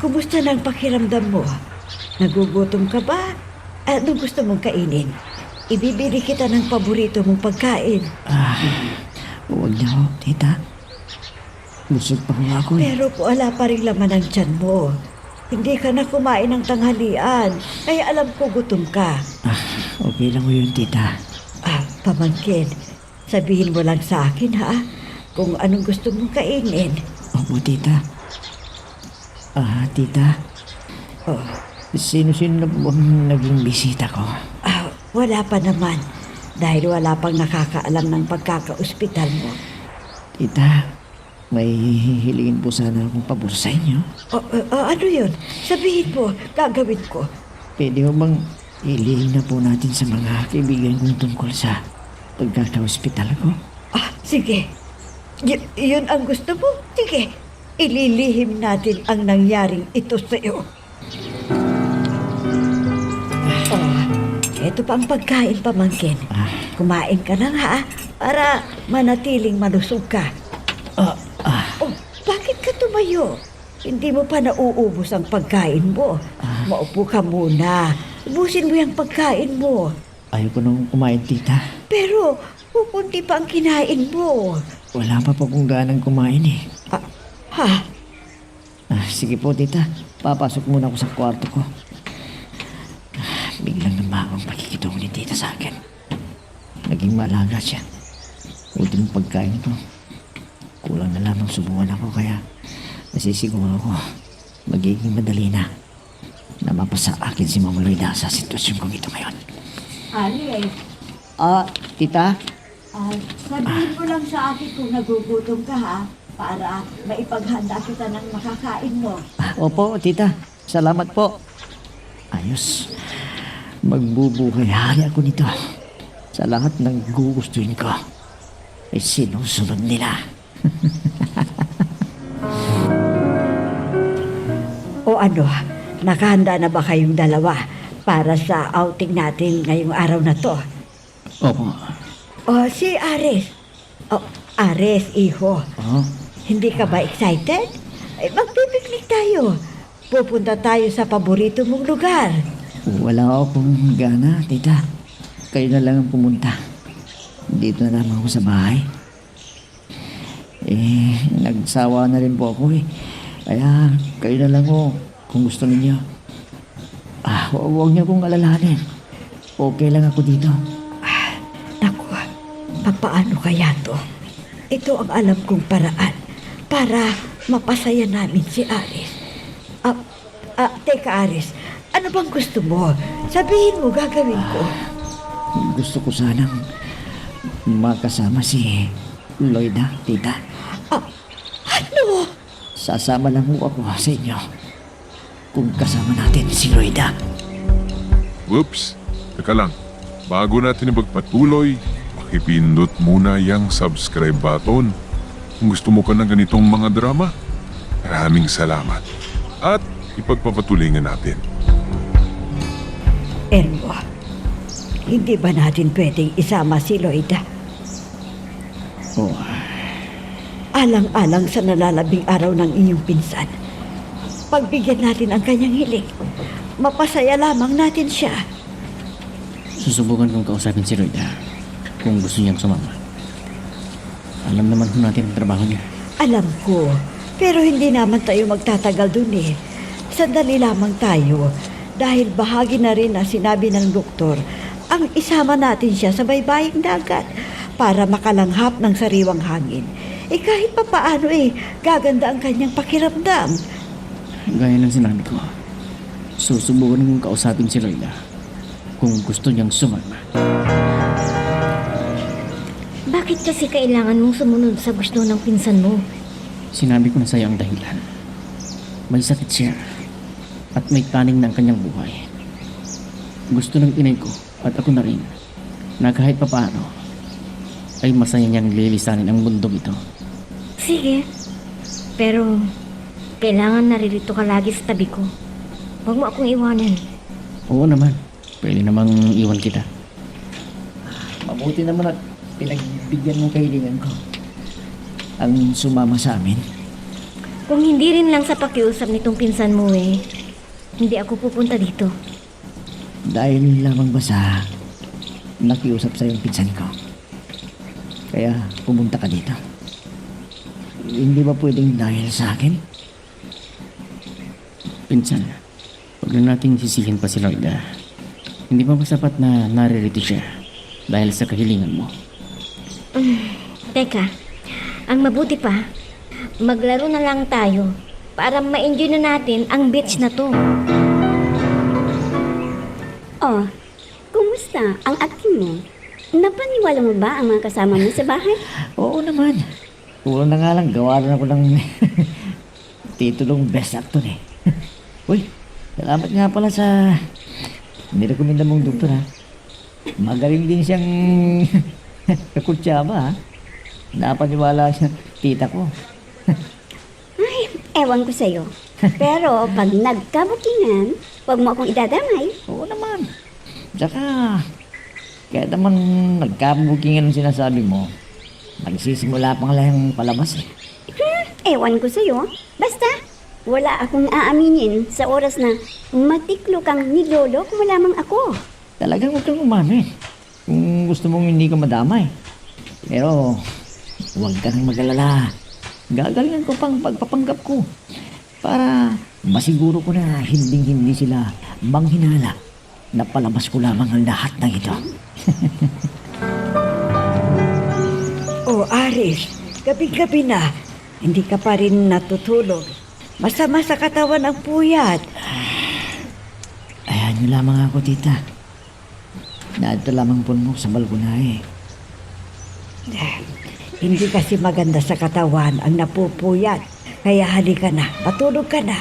kumusta na ang pakiramdam mo? Nagugutom ka ba? Anong gusto mong kainin? Ibibili kita ng paborito mong pagkain. Huwag niyo ako, tita. Busog pa ko ako eh. Pero wala pa rin laman ang tiyan mo. Hindi ka na kumain ng tanghalian. Kaya alam ko gutom ka. Okay lang mo yun, tita. Pamangkin, sabihin mo lang sa akin ha, kung anong gusto mong kainin. Opo, tita. Tita, Oh, sino-sino na po ang naging bisita ko? wala pa naman. Dahil wala pang nakakaalam ng pagkakaospital mo. Tita, may hihilingin po sana akong pabor sa inyo. Ano yun? Sabihin mo, gagawin ko. Pwede mo bang ilihing na po natin sa mga kaibigan kong tungkol sa pagkaka-hospital ko? Sige. Yun ang gusto mo? Sige. Ililihim natin ang nangyaring ito sa iyo. Ito pa ang pagkain, pamangkin. Kumain ka lang ha, para manatiling malusog ka. Bakit ka tumayo? Hindi mo pa nauubos ang pagkain mo. Maupo ka muna. Ubusin mo yung pagkain mo. Ayoko nang kumain, tita. Pero, pupunti pa ang kinain mo. Wala pa po kung ganang kumain eh. Ha? Sige po, tita. Papasok muna ako sa kwarto ko. Biglang namahang pakikitungo ni tita sa akin. Naging malaga siya. Ultimong pagkain ko. Kulang na lamang subukan ako kaya nasisiguro ako magiging madali na mapasa akin si Mama Loida sa sitwasyon kong ito ngayon. Alex, Tita? sabihin mo lang sa akin kung nagugutom ka ha, para maipaghanda kita ng makakain mo. Opo, tita. Salamat po. Ayos. Magbubuhay-hari ako nito. Sa lahat ng gugustuhin ko, ay sinusunod nila. O ano, nakahanda na ba kayong dalawa para sa outing natin ngayong araw na to? Opo. O si Ares. Ares, iho. Hindi ka ba excited? Magpipiknik tayo. Pupunta tayo sa paborito mong lugar. Wala akong gana, tita. Kayo na lang ang pumunta. Dito na naman ako sa bahay. Nagsawa na rin po ako eh. Kaya kayo na lang ho kung gusto ninyo. Huwag niyo akong alalahanin. Okay lang ako dito. Naku, papaano kaya to? Ito ang alam kong paraan para mapasaya namin si Aris. Teka Aris, ano bang gusto mo? Sabihin mo, gagawin ko. Gusto ko sanang makasama si Loida, tita. Ano? Sasama lang ho ako sa inyo kung kasama natin si Loida. Whoops! Teka lang. Bago natin ipagpatuloy, pakipindot muna yung subscribe button. Kung gusto mo ka ng ganitong mga drama, maraming salamat. At ipagpapatuloy nga natin. Elmo, hindi ba natin pwedeng isama si Loida? Alang-alang sa nalalabing araw ng iyong pinsan. Pagbigyan natin ang kanyang hiling. Mapasaya lamang natin siya. Susubukan kong kausapin si Loida kung gusto niyang sumama. Alam naman ko natin ang trabaho niya. Alam ko, pero hindi naman tayo magtatagal dun eh. Sandali lamang tayo dahil bahagi na rin na sinabi ng doktor ang isama natin siya sa baybaying dagat para makalanghap ng sariwang hangin. Kahit pa paano gaganda ang kanyang pakiramdam. Gaya ng sinabi ko, susubukan kong kausapin si Loida kung gusto niyang sumama. Bakit kasi kailangan mong sumunod sa gusto ng pinsan mo? Sinabi ko na sa'yo ang dahilan. May sakit siya. at may taning ng kanyang buhay. Gusto ng inay ko at ako na rin na kahit papaano ay masaya niyang lilisanin ang mundong ito. Sige. Pero, kailangan naririto ka lagi sa tabi ko. Huwag mo akong iwanan. Oo naman, pwede namang iwan kita. Mabuti naman at pinagbigyan mo kahilingan ko. Ang sumama sa amin. Kung hindi rin lang sa pakiusap nitong pinsan mo hindi ako pupunta dito. Dahil lamang ba sa nakiusap sa yung pinsan ko. Kaya pumunta ka dito. Hindi ba pwedeng dahil sa akin? Pinsan, huwag na nating sisihin pa si Loida. Hindi pa masapat na naririto siya dahil sa kahilingan mo. Teka, ang mabuti pa, maglaro na lang tayo para ma-enjoy na natin ang beach na to. Oh, kumusta ang acting mo? Napaniwala mo ba ang mga kasama mo sa bahay? Oo naman. Kulang na nga lang, gawa rin ako ng titulong best actor eh. Uy, salamat nga pala sa nirekomenda mong doktor ha. Magaling din siyang kakutsaba ha. Napaniwala siya, tita ko. Ay, ewan ko sa'yo. Pero pag nagkabukingan, huwag mo akong idadamay. Oo naman. Tsaka, kaya naman nagkabukingan ang sinasabi mo, magsisimula pang lang palabas eh. Ewan ko sa'yo. Basta, wala akong aaminin sa oras na matiklo kang nilolok mo lamang ako. Talagang huwag kang umamin. Kung gusto mong hindi ka madamay. Pero, huwag ka nang mag-alala. Gagalingan ko pang pagpapanggap ko. Para masiguro ko na hindi sila manghinala na palabas ko lamang ang lahat ng ito. Oh, Aris, gabi-gabi na. Hindi ka pa rin natutulog. Masama sa katawan ang puyat. Ayan nyo lamang ako, tita. Naadto lamang po mo sa balkonahe. Hindi kasi maganda sa katawan ang napupuyat. Kaya halika na, patulog ka na.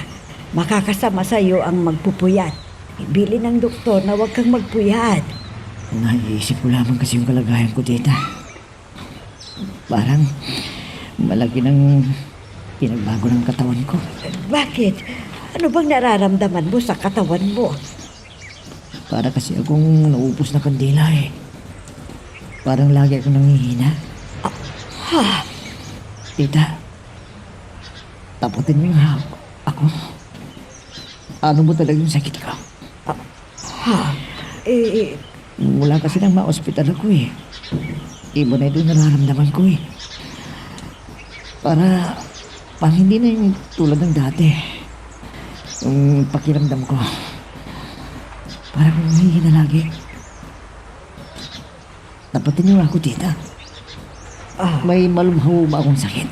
Makakasama sa iyo ang magpupuyat. Ibili ng doktor na huwag kang magpuyat. Naiisip ko lamang kasi yung kalagayan ko, tita. Parang malaki ng pinagbago ng katawan ko. Bakit? Ano bang nararamdaman mo sa katawan mo? Para kasi akong naupos na kandila eh. Parang lagi akong nanghihina. Ha? Tita, taputin mo yung ako. Ano mo talagang sakit ko? Ha? Eh, Wala kasi nang ma-hospital ako eh. Iba na ito yung nararamdaman ko eh. Parang hindi na yung tulad ng dati. Yung pakiramdam ko. Parang nanghihina lagi. Tapatin niyo ako, tita. May malumhaw ba akong sakit?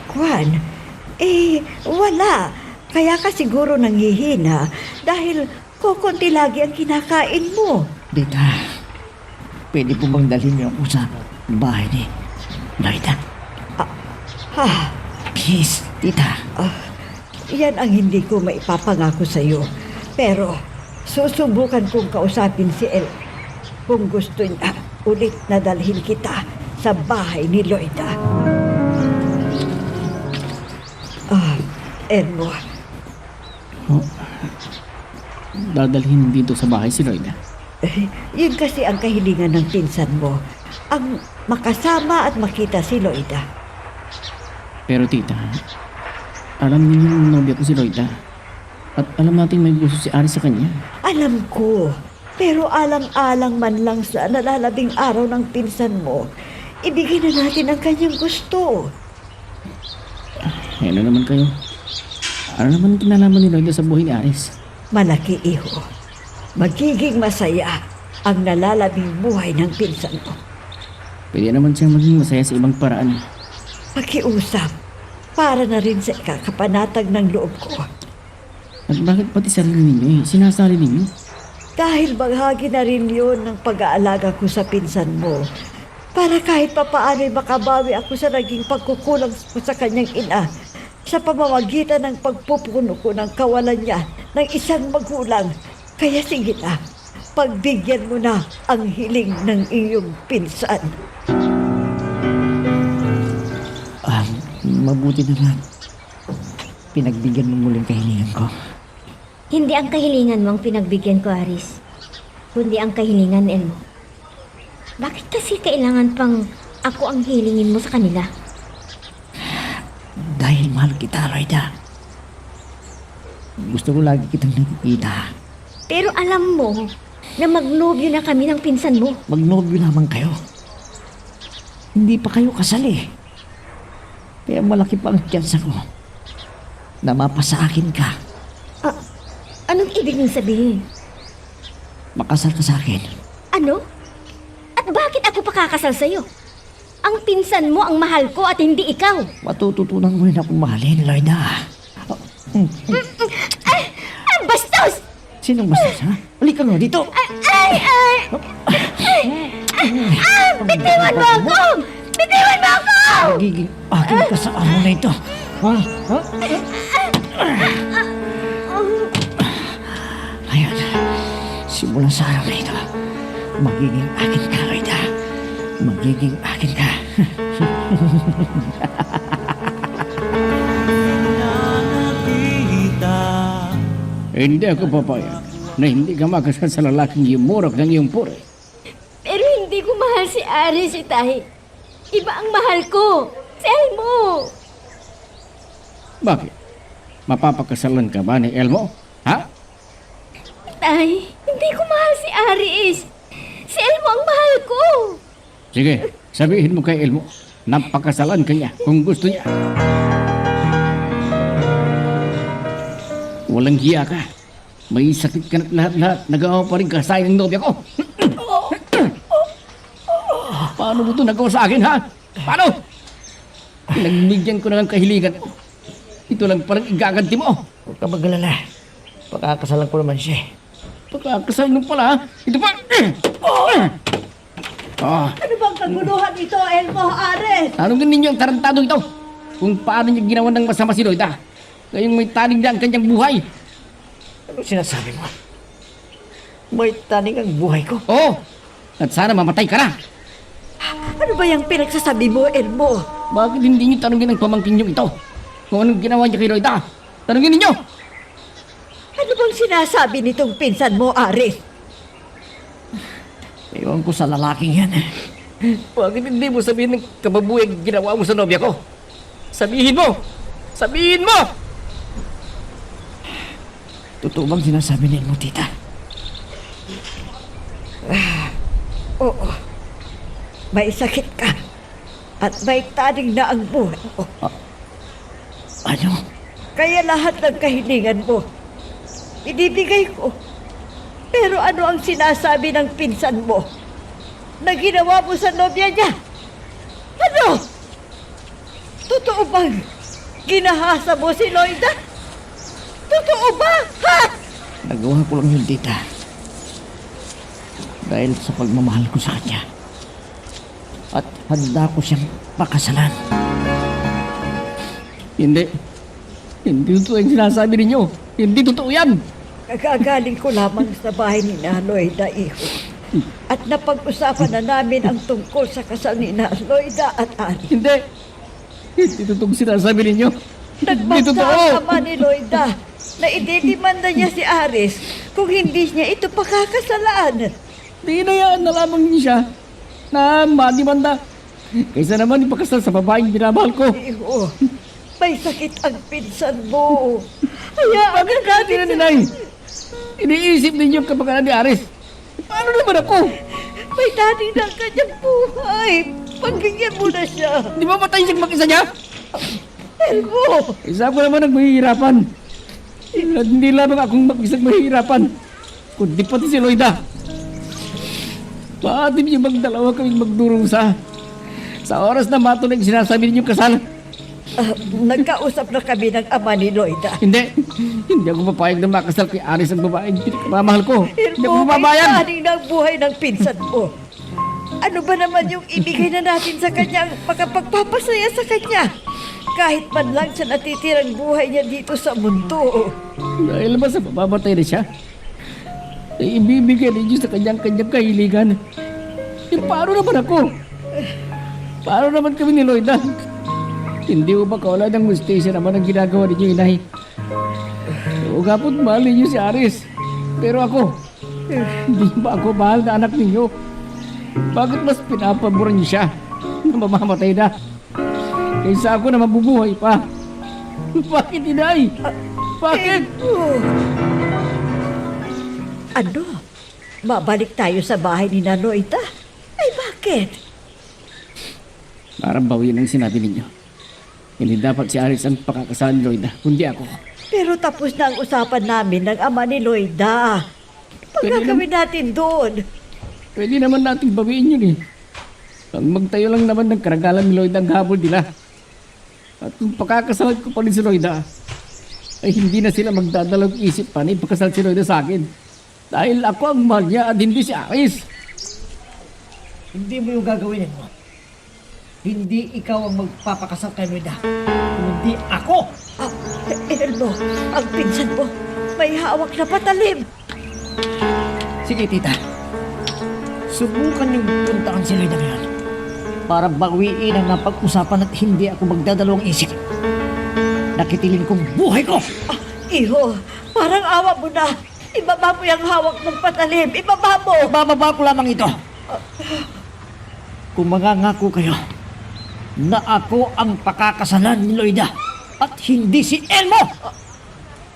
Kwan? Wala. Kaya ka siguro nanghihina dahil kukunti lagi ang kinakain mo. Tita, pwede po bang dalhin niyo ako sa bahay ni Loida? Ha? Please, tita. Yan ang hindi ko maipapangako sa iyo. Pero susubukan kong kausapin si El kung gusto niya ulit na dalhin kita sa bahay ni Loida. Elmo, Dadalhin dito sa bahay si Loida. yun kasi ang kahilingan ng pinsan mo. Ang makasama at makita si Loida. Pero tita, alam niyo yung nobya ko si Loida. At alam natin may gusto si Ari sa kanya. Alam ko, pero alang-alang man lang sa nalalabing araw ng pinsan mo, ibigay na natin ang kanyang gusto. Ano naman kayo? Ano naman kinalaman ni Loida sa buhay ni Aris? Malaki, iho. Magiging masaya ang nalalabing buhay ng pinsan mo. Pwede naman siyang maging masaya sa ibang paraan. Pakiusap, para na rin sa ikakapanatag ng loob ko. At bakit pati sarili ninyo sinasali ninyo? Dahil bahagi na rin yun ng pag-aalaga ko sa pinsan mo. Para kahit papaano'y makabawi ako sa naging pagkukulang ko sa kanyang ina. sa pamamagitan ng pagpupuno ko ng kawalan niya ng isang magulang. Kaya sige na, pagbigyan mo na ang hiling ng iyong pinsan. Mabuti naman. Pinagbigyan mo muling kahilingan ko. Hindi ang kahilingan mo ang pinagbigyan ko, Aris. Kundi ang kahilingan, Elmo. Bakit kasi kailangan pang ako ang hilingin mo sa kanila? Dahil mahal kita, Loida. Gusto ko lagi kitang nakikita. Pero alam mo na magnobyo na kami ng pinsan mo. Magnobyo naman kayo. Hindi pa kayo kasal eh. Kaya malaki pa ang tsansa ko na mapasa akin ka. Anong ibig mong sabihin? Makasal ka sa akin. Ano? At bakit ako pakakasal sa'yo? Ang pinsan mo ang mahal ko at hindi ikaw. Matututunan mo rin akong mahalin, Loida. Ang bastos! Sinong bastos, ha? Halika nga dito. Bitiwan mo ako! Bitiwan mo ako! Magiging akin ka sa amo na ito. Ha? Ha? Ayan. Simula sa araw na ito, magiging akin ka, Loida. Magiging akin ka. Hindi ako papayag na hindi ka makasal sa lalaking yumurok ng iyong puri. Pero hindi ko mahal si Aris, Itay. Iba ang mahal ko. Si Elmo. Bakit? Mapapakasalan ka ba ni Elmo? Ha? Tay, hindi ko mahal si Aris. Si Elmo ang mahal ko. Sige, sabihin mo kay Elmo, napakasalan ka niya kung gusto niya. Walang hiya ka. May sakit ka na lahat-lahat. Nagawa pa rin kasayang ng nobya ko. Paano mo ito nagawa sa akin, ha? Paano? Pinagbigyan ko na ng kahilingan. Ito lang parang igaganti mo. Huwag ka mag-alala. Pagkakasalan ko naman siya. Pagkakasal mo pala, ha? Ito pa. Ano bang kaguluhan ito, Elmo, Ares? Tanungin ninyo ang tarantado ito kung paano niya ginawa ng masama si Loida. Ngayong may tanig na ang kanyang buhay. Ano sinasabi mo? May taning ang buhay ko. Oo, at sana mamatay ka na. Ano ba yung pinagsasabi mo, Elmo? Bakit hindi niyo tanungin ang pamangkin niyo ito? Kung anong ginawa niya kay Loida? Tanungin ninyo! Ano bang sinasabi nitong pinsan mo, Aris? Ewan ko sa lalaking yan. Bakit hindi mo sabihin ng kababuhay ginawa mo sa nobya ko? Sabihin mo! Sabihin mo! Totoo bang sinasabi niya mo, tita? Oo. May sakit ka. At may taning na ang buhay mo. Ano? Kaya lahat ng kahilingan mo, ibibigay ko. Pero ano ang sinasabi ng pinsan mo na ginawa mo sa nobya niya? Ano? Totoo bang ginahasa mo si Loida? Totoo ba? Ha? Nagawa ko lang yun, tita. Dahil sa pagmamahal ko sa kanya. At handa ko siyang pakasalan. Hindi. Hindi totoo yung sinasabi ninyo. Hindi totoo yan. Kagagaling ko lamang sa bahay ni na Loida, iho. At napag-usapan na namin ang tungkol sa kasal ni na Loida at Ari. Hindi. Hindi totoo yung sinasabi ninyo. Hindi Nagbanta totoo. ang ama ni Loida na ididimanda niya si Aris kung hindi niya ito pakakasalaan. Tinayaan na lamang niya siya na madimanda. Kaysa naman ipakasal sa babaeng binamahal ko. Iho, may sakit ang pinsan mo. Hayaan Bakit natin na ninay? Iniisip ninyo ang kapakanan ni Aris. Paano naman ako? May dating ng kanyang buhay. Pagbigyan mo na siya. Di ba matay siyang mag-isa niya? Elmo! Isa ko naman ang mahihirapan. At hindi lamang akong mag-isang mahihirapan, kundi pati si Loida. Pati niyo magdalawa kaming magdurusa. Sa oras na matuloy ang sinasabi ninyong kasal. Nagkausap na kami ng ama ni Loida. Hindi. Hindi ako papayag na makasal kay Aris ang babaeng pinakamamahal ko. Hindi ako Elmo, may papabayag. dating ng buhay ng pinsan mo. Ano ba naman yung ibigay na natin sa kanya ang makapagpapasaya sa kanya? kahit man lang sa natitirang buhay niya dito sa mundo. Dahil ba sa mamamatay na siya? Ay ibibigay ni Diyos sa kanyang-kanyang kahiligan. Paano naman ako? Paano naman kami ni Loida? Hindi mo ba kawalan ng mustisya naman ang ginagawa ninyo, inay? Oo nga po't mahal ninyo si Aris. Pero ako, hindi ba ako mahal na anak ninyo? Bakit mas pinapaboran niyo siya na mamamatay na? Kaysa ako na mabubuhay pa. Bakit, inay? Bakit? Ano? Babalik tayo sa bahay ni Nanoita? Ay, bakit? Parang bawian ang sinabi ninyo. Hindi dapat si Aris ang pakakasalan ni Loida, kundi ako. Pero tapos na ang usapan namin ng ama ni Loida. Ano Pwede gagawin natin doon? Pwede naman nating bawiin yun eh. Ang magtayo lang naman ng karagalan ni Loida ang habol nila. At kung pakakasalan ko pa rin si Loida, ay hindi na sila magdadalawang isip pa na ipakasal si Loida sa akin. Dahil ako ang mahal niya at hindi si Aris. Hindi mo yung gagawin mo. Hindi ikaw ang magpapakasal kay Loida. Kundi ako! Ah, Elmo, ang pinsan mo, may hawak na patalim. Sige, tita. Subukan yung puntaan si Loida ngayon. Para bawiin ang napag-usapan at hindi ako magdadalawang isip. Nakitilin kong buhay ko! Ah, iho, parang awa mo na. Ibaba mo yung hawak mong patalim. Ibaba mo. Bababa ko lamang ito. Kung mangangako kayo na ako ang pakakasalan ni Loida at hindi si Elmo!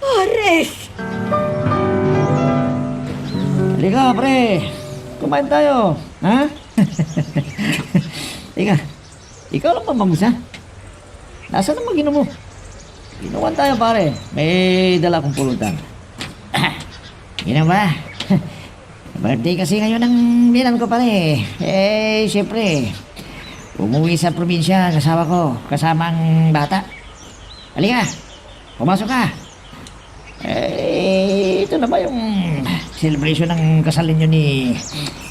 Aris! Halika, pre. Kumain tayo. Ha? Ika, ikaw lang pa mamusa. Nasaan ang mag-inom mo? Inuwan tayo, pare. May dala akong pulutan. Inom ba? Birthday kasi ngayon ng binan ko, pare. Siyempre, umuwi sa probinsya, kasawa ko, kasamang bata. Halika, pumasok ka. Ito na ba yung celebration ng kasal ninyo ni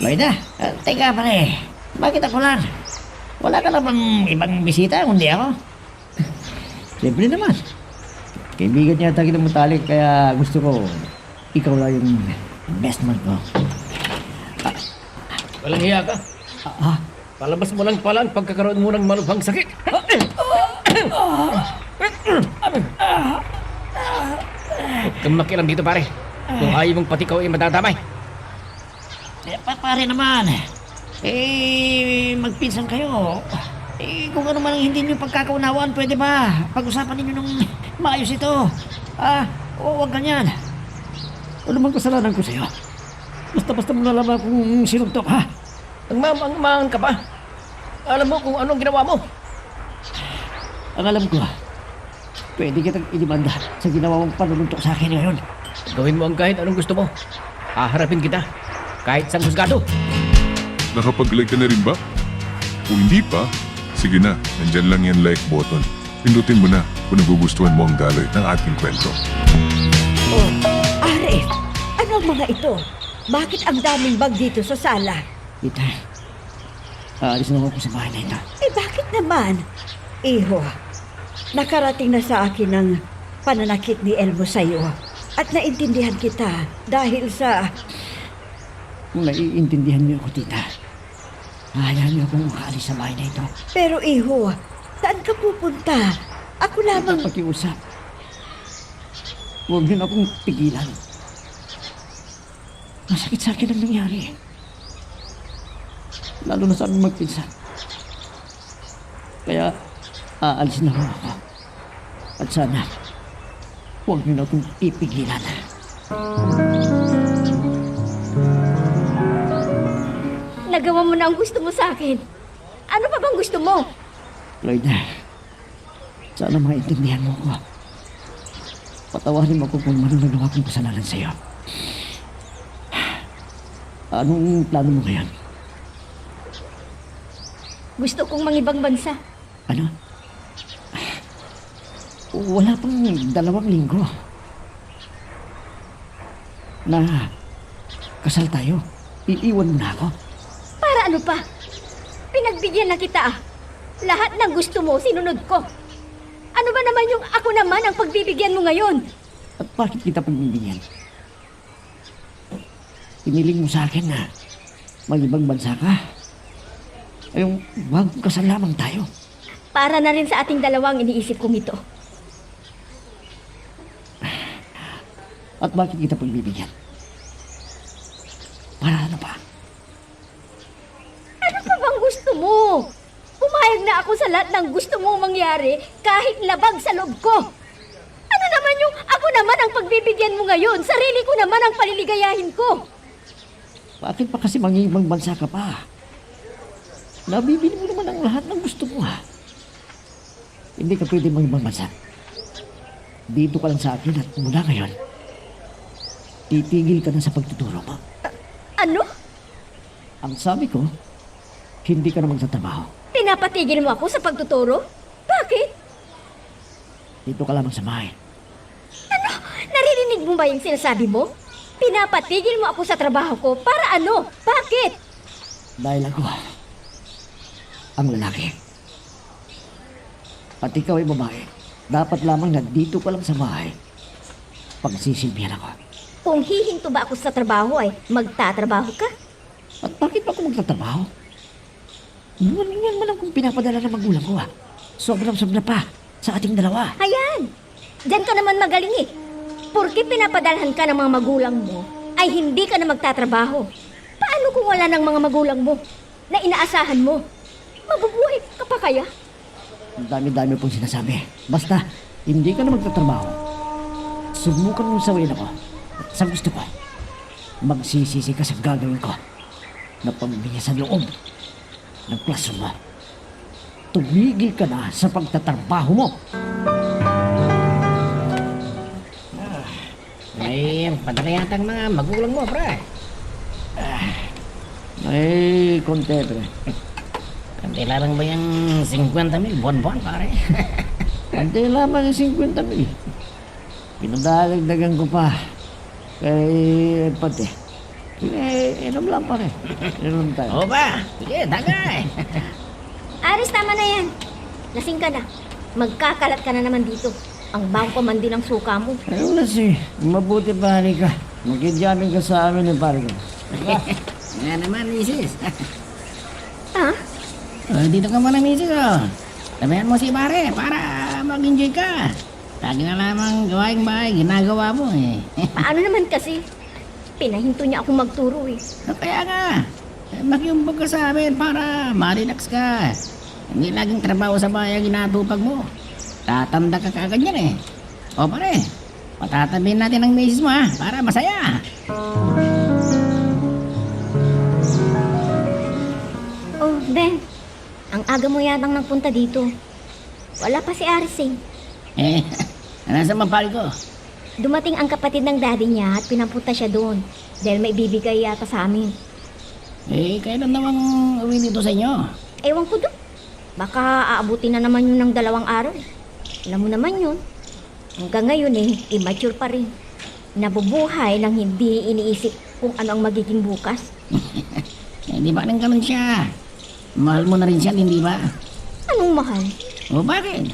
Loida? Teka, pare, bakit ako lang? Wala ka na bang ibang bisita kundi ako? Siyempre naman. Kaibigan niya tayo ng matalik, kaya gusto ko ikaw lang yung best man ko. Walang hiya ka. Palabas mo lang pala ang pagkakaroon mo ng malubhang sakit. Huwag kang makialam dito, pare. Kung ayaw mong pati ikaw ay madadamay. Pare naman, magpinsan kayo. Kung ano man ang hindi niyo pagkakaunawaan, pwede ba? Pag-usapan ninyo ng maayos ito. Huwag ganyan. Ano bang kasalanan ko sa'yo? Basta-basta mo nalaman kung sinuntok, ha? Ang ka pa. Alam mo kung anong ginawa mo. Ang alam ko, pwede kitang idimanda sa ginawa mong panununtok sa akin ngayon. Gawin mo ang kahit anong gusto mo. Haharapin kita. Kahit sa husgado. Nakapag-like ka na rin ba? Kung hindi pa, sige na, nandyan lang yan like button. Pindutin mo na kung nagugustuhan mo ang daloy ng ating kwento. Oh, Aris, ano ang mga ito? Bakit ang daming bag dito sa sala? Tita, aalis na ako sa bahay na ito. Bakit naman? Iho, nakarating na sa akin ang pananakit ni Elmo sa'yo. At naintindihan kita dahil sa... Kung naiintindihan niyo ako, tita, hayaan niyo akong makaalis sa bahay na ito. Pero Iho, saan ka pupunta? Ako lamang... Pakiusap. Huwag niyo na akong pigilan. Masakit sa akin ang nangyari. Lalo na sa aming magpinsan. Kaya, aalis na ako. At sana, huwag niyo na akong ipigilan. Nagawa mo na ang gusto mo sa akin. Ano pa bang gusto mo? Loida, sana maintindihan mo ko. Patawarin mo ko kung anong nagawa kong kasalanan sa'yo. Anong plano mo ngayon? Gusto kong mangibang bansa. Ano? Wala pang 2 linggo. Na kasal tayo. Iiwan mo na ako. Para ano pa? Pinagbigyan na kita ah. Lahat ng gusto mo, sinunod ko. Ano ba naman yung ako naman ang pagbibigyan mo ngayon? At bakit kita pagbibigyan? Piniling mo sa akin na may ibang bansa ka. Ayong bagong kasal lamang tayo. Para na rin sa ating dalawang iniisip kong ito. At bakit kita pagbibigyan? Para ano pa? Ano pa bang gusto mo? Pumayag na ako sa lahat ng gusto mong mangyari kahit labag sa loob ko. Ano naman yung ako naman ang pagbibigyan mo ngayon? Sarili ko naman ang paliligayahin ko. Bakit pa kasi mangibang bansa ka pa? Nabibili mo naman ang lahat ng gusto mo, ha? Hindi ka pwede mangibang bansa. Dito ka lang sa akin at mula ngayon, titigil ka na sa pagtuturo mo. Ano? Ang sabi ko, hindi ka na magtatrabaho. Pinapatigil mo ako sa pagtuturo? Bakit? Dito ka lamang sa bahay. Ano? Naririnig mo ba yung sinasabi mo? Pinapatigil mo ako sa trabaho ko para ano? Bakit? Dahil ako, ang lalaki. At ikaw ay babae. Dapat lamang na dito ka lang sa bahay. Pagsisilbihan ako. Kung hihinto ba ako sa trabaho ay magtatrabaho ka? At bakit ako magtatrabaho? Yan man lang kung pinapadala ng magulang ko, ha? Sobrang-sobra pa sa ating dalawa. Ayan! Diyan ka naman magaling eh. Porke pinapadalhan ka ng mga magulang mo, ay hindi ka na magtatrabaho. Paano kung wala ng mga magulang mo na inaasahan mo? Mabubuhay ka pa kaya? Ang dami-dami pong sinasabi. Basta, hindi ka na magtatrabaho. Subukan mong sawayin ako. At sa gusto ko, magsisisi ka sa gagawin ko na pamilya sa loob ng klasong mo. Tumigil ka na sa pagtatrabaho mo. May padala yata ang mga magulang mo, pre. Ay, konti, pre. Kanti lang ba yung 50,000 buwan-buwan, pare? Ante lamang yung 50,000. Pinadagdagan ko pa. Kay pati. Inom lang pare. Inom tayo. Oo ba? Sige, tagay. Aris, tama na yan. Lasing ka na. Magkakalat ka na naman dito. Ang bangko man din ang suka mo. Ayun na si. Mabuti pare ka. Magkidyamin ka sa amin yung pare ko. Nga naman, misis. Ha? Dito ka muna, misis, oh. Sabihan mo si pare para mag-enjoy ka. Lagi na lamang gawaing bahay, ginagawa mo eh. Paano naman kasi? Pinahinto niya akong magturo eh. Kaya nga, makiumbag ka sa amin para ma-relax ka. Hindi laging trabaho sa bahay ang ginatupag mo. Tatanda ka kagad yan eh. O pare, patatabihin natin ang misis mo ha, para masaya. Oh, Ben. Ang aga mo yatang nagpunta dito. Wala pa si Aris eh. Eh, nasa mapal ko. Dumating ang kapatid ng daddy niya at pinampunta siya doon. Dahil may bibigay yata sa amin. Eh, kailan namang uwi dito sa inyo? Ewan ko doon. Baka aabutin na naman yun ng 2 araw. Alam mo naman yun. Hanggang ngayon eh, immature pa rin. Nabubuhay nang hindi iniisip kung ano ang magiging bukas. Eh, di ba nang ganun siya? Mahal mo na rin siya, hindi ba? Anong mahal? O bakit?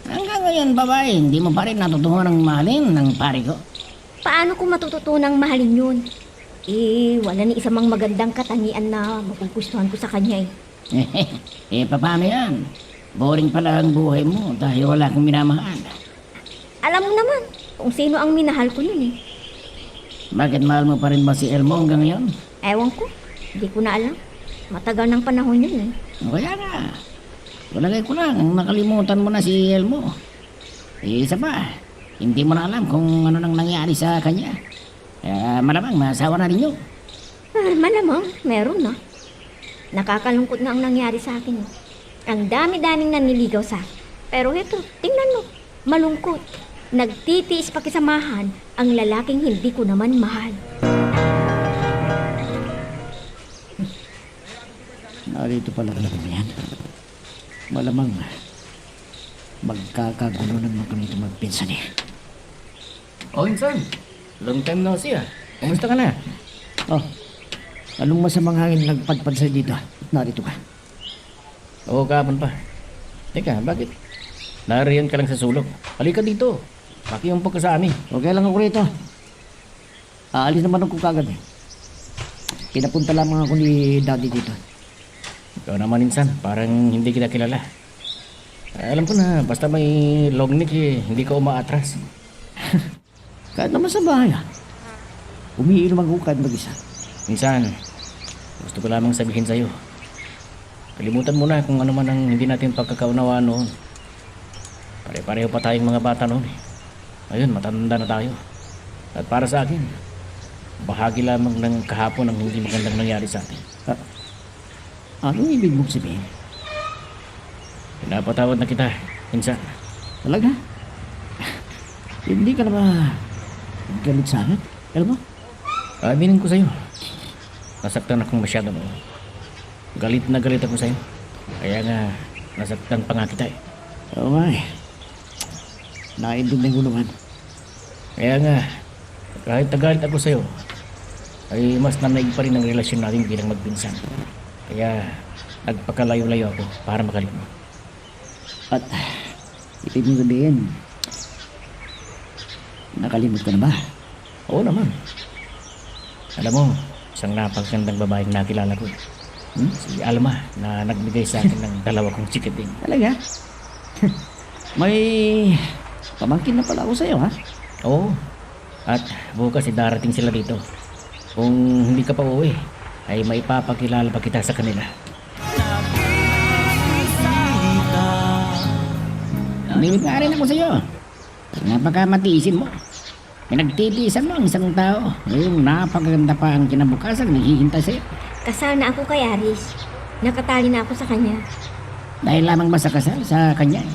Hanggang ngayon, babae, hindi mo pa rin natutuhan ng mahalin ng pare ko. Paano ko matututunang mahalin yun? Eh, wala ni isa mang magandang katangian na mapugustuhan ko sa kanya eh. Eh, paano yan? Boring pala ang buhay mo dahil wala kang minamahal. Alam mo naman kung sino ang minahal ko nun eh. Bakit mahal mo pa rin ba si Elmo hanggang ngayon? Ewan ko, hindi ko na alam. Matagal ng panahon yun eh. O kaya nga, walagay ko lang, nakalimutan mo na si Elmo. Eh, isa pa, hindi mo na alam kung ano nang nangyari sa kanya. Kaya malamang masawa na rin yun. Malamang, meron na. Nakakalungkot na ang nangyari sa akin. Ang dami-daming naniligaw sa akin. Pero ito, tingnan mo, malungkot. Nagtitiis pakisamahan ang lalaking hindi ko naman mahal. Narito pala kami yan. Malamang magkakagulo naman kami ito magpinsan eh. Oh, insan. Long time no see ah. Kumusta ka na? Oh, anong masamang hangin nagpadpad sa'yo dito? Narito ka. Oo, kahapon pa. Teka, bakit? nariyan ka lang sa sulok. Halika dito. Pakiumpok ka sa amin. Okay lang ako rito. Aalis naman ako kagad eh. Pinapunta lamang ako ni Daddy dito. Ikaw naman insan, parang hindi kita kilala. Alam ko na, basta may lognik eh, hindi ka umaatras. Kahit naman sa bahay umiinom ako kahit mag-isa. Minsan, gusto ko lamang sabihin sa'yo. Kalimutan mo na kung ano man ang hindi natin pagkakaunawaan noon. Pare-pareho pa tayong mga bata noon eh. Ngayon, matanda na tayo. At para sa akin, bahagi lamang ng kahapon ang hindi magandang nangyari sa atin. Anong ibig mong sabihin? Pinapatawad na kita, minsan. Talaga? Hindi ka na ba galit sa akin? Alam mo? Aminin ko sa'yo. Nasaktan akong masyado noon. Galit na galit ako sa'yo. Kaya nga, nasaktan pa nga kita eh. Oo nga eh. Naintindihan ko naman. Kaya nga, kahit nagalit ako sa'yo, ay mas nanaig pa rin ang relasyon natin bilang magpinsan. Kaya, nagpakalayo-layo ako para makalimot. At ibig mong sabihin, nakalimot ka na ba? Oo naman. Alam mo, isang napakagandang babaeng nakilala ko. Si Alma na nagbigay sa akin ng 2 kong chikiting. Talaga? May pamangkin na pala ako sa'yo, ha? Oo. At bukas darating sila dito. Kung hindi ka pa uwi, ay maipapakilala pa kita sa kanila. Nilika rin ako sa'yo. Napakamatiisin mo. Pinagtitiisan mo ang isang tao. Yung napakaganda pa ang kinabukasan, naghihintay sa'yo. Kasal na ako kay Aris. Nakatali na ako sa kanya. Dahil lamang ba sa kasal sa kanya?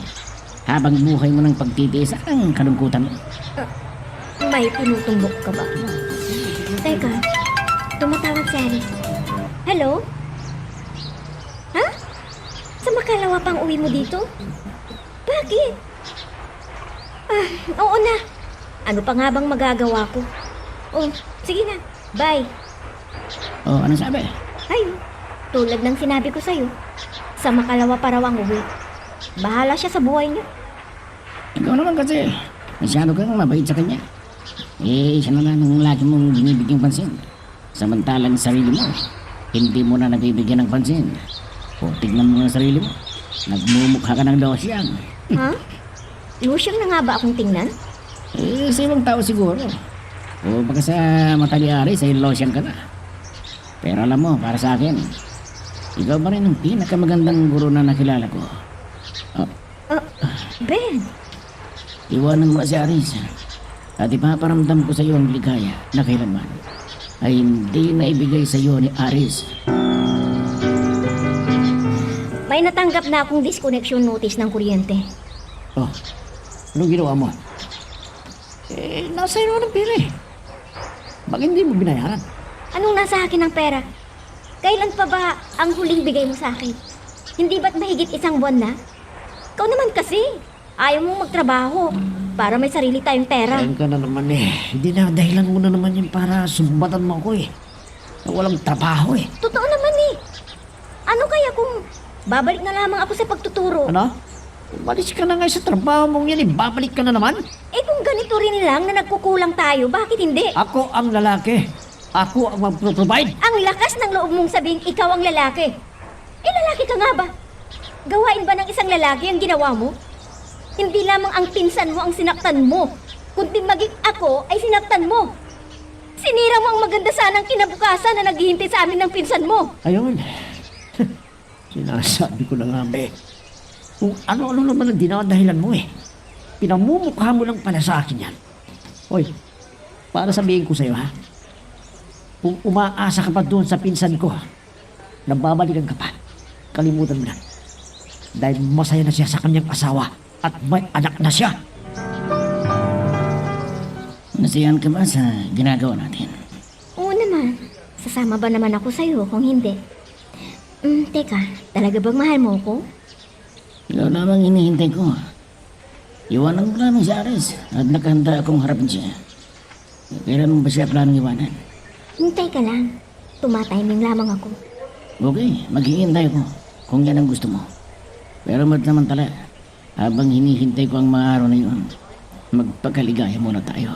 Habang buhay mo ng pagtitiisan ang kalungkutan mo. May tinutumbok ka ba? Teka, tumatawag si Aris. Hello? Ha? Sa makalawa pang uwi mo dito? Bakit? Oo na. Ano pa nga bang magagawa ko? Oh, sige na. Bye. O, anong sabi? Ay, tulad ng sinabi ko sa'yo. Sa makalawa pa raw ang uwi. Bahala siya sa buhay niya. Ikaw naman kasi, masyado kang mabait sa kanya. Eh, siya na lang ang lagi mong binibigyang pansin. Samantalang sarili mo, hindi mo na nabibigyan ng pansin. O, tignan mo ang sarili mo. Nagmumukha ka ng losyang. Ha? Lusyang na nga ba akong tingnan? Eh, sa ibang tao siguro. O baka sa mata ni Aris ay losyang ka na. Pero alam mo, para sa akin, ikaw pa rin ang pinakamagandang guro na nakilala ko. Ben, Iwanan mo na si Aris. At ipaparamdam ko sa iyo ang ligaya na kailanman ay hindi na ibigay sa iyo ni Aris. may natanggap na akong disconnection notice ng kuryente. Oh, anong ginawa mo? Eh, nasa iyo ng pera eh. Bakit hindi mo binayaran? Anong nasa akin ng pera? Kailan pa ba ang huling bigay mo sa akin? Hindi ba't mahigit 1 buwan na? Ikaw naman kasi, ayaw mong magtrabaho para may sarili tayong pera. Ayun ka na naman eh. Hindi na dahilan mo na naman yun para sumbatan mo ako eh. Na walang trabaho eh. Totoo naman eh. Ano kaya kung babalik na lamang ako sa pagtuturo? Ano? Umalis ka na nga sa trabaho mong yan eh. Babalik ka na naman. Eh kung ganito rin lang na nagkukulang tayo, bakit hindi? Ako ang lalaki. Ako ang mag-provide. Ang lakas ng loob mong sabihin ikaw ang lalaki. Eh lalaki ka nga ba? Gawain ba ng isang lalaki ang ginawa mo? Hindi lamang ang pinsan mo ang sinaktan mo, kundi maging ako ay sinaktan mo. Sinira mo ang maganda sanang kinabukasan na naghihintay sa amin ng pinsan mo. Ayun. Sinasabi ko na nga ba eh. Kung ano-ano naman ang dinadahilan mo eh. Pinamumukha mo lang pala sa akin yan. Hoy, para sabihin ko sa'yo ha. Kung umaasa ka pa doon sa pinsan ko, na babalikan ka pa, kalimutan mo na. Dahil masaya na siya sa kanyang asawa at may anak na siya. Nasiyahan ka ba sa ginagawa natin? Oo naman. Sasama ba naman ako sa'yo kung hindi? Teka, talaga bang mahal mo ko? Ikaw lamang hinihintay ko. Iwanan mo lamang si Aris at nakahanda akong harapin siya. Kailan mo ba siya planong iwanan? Hintay ka lang. Tumatiming lamang ako. Okay, maghihintay ko kung yan ang gusto mo. Pero magsamantala, Habang hinihintay ko ang mga araw na yun, magpagaligaya muna tayo.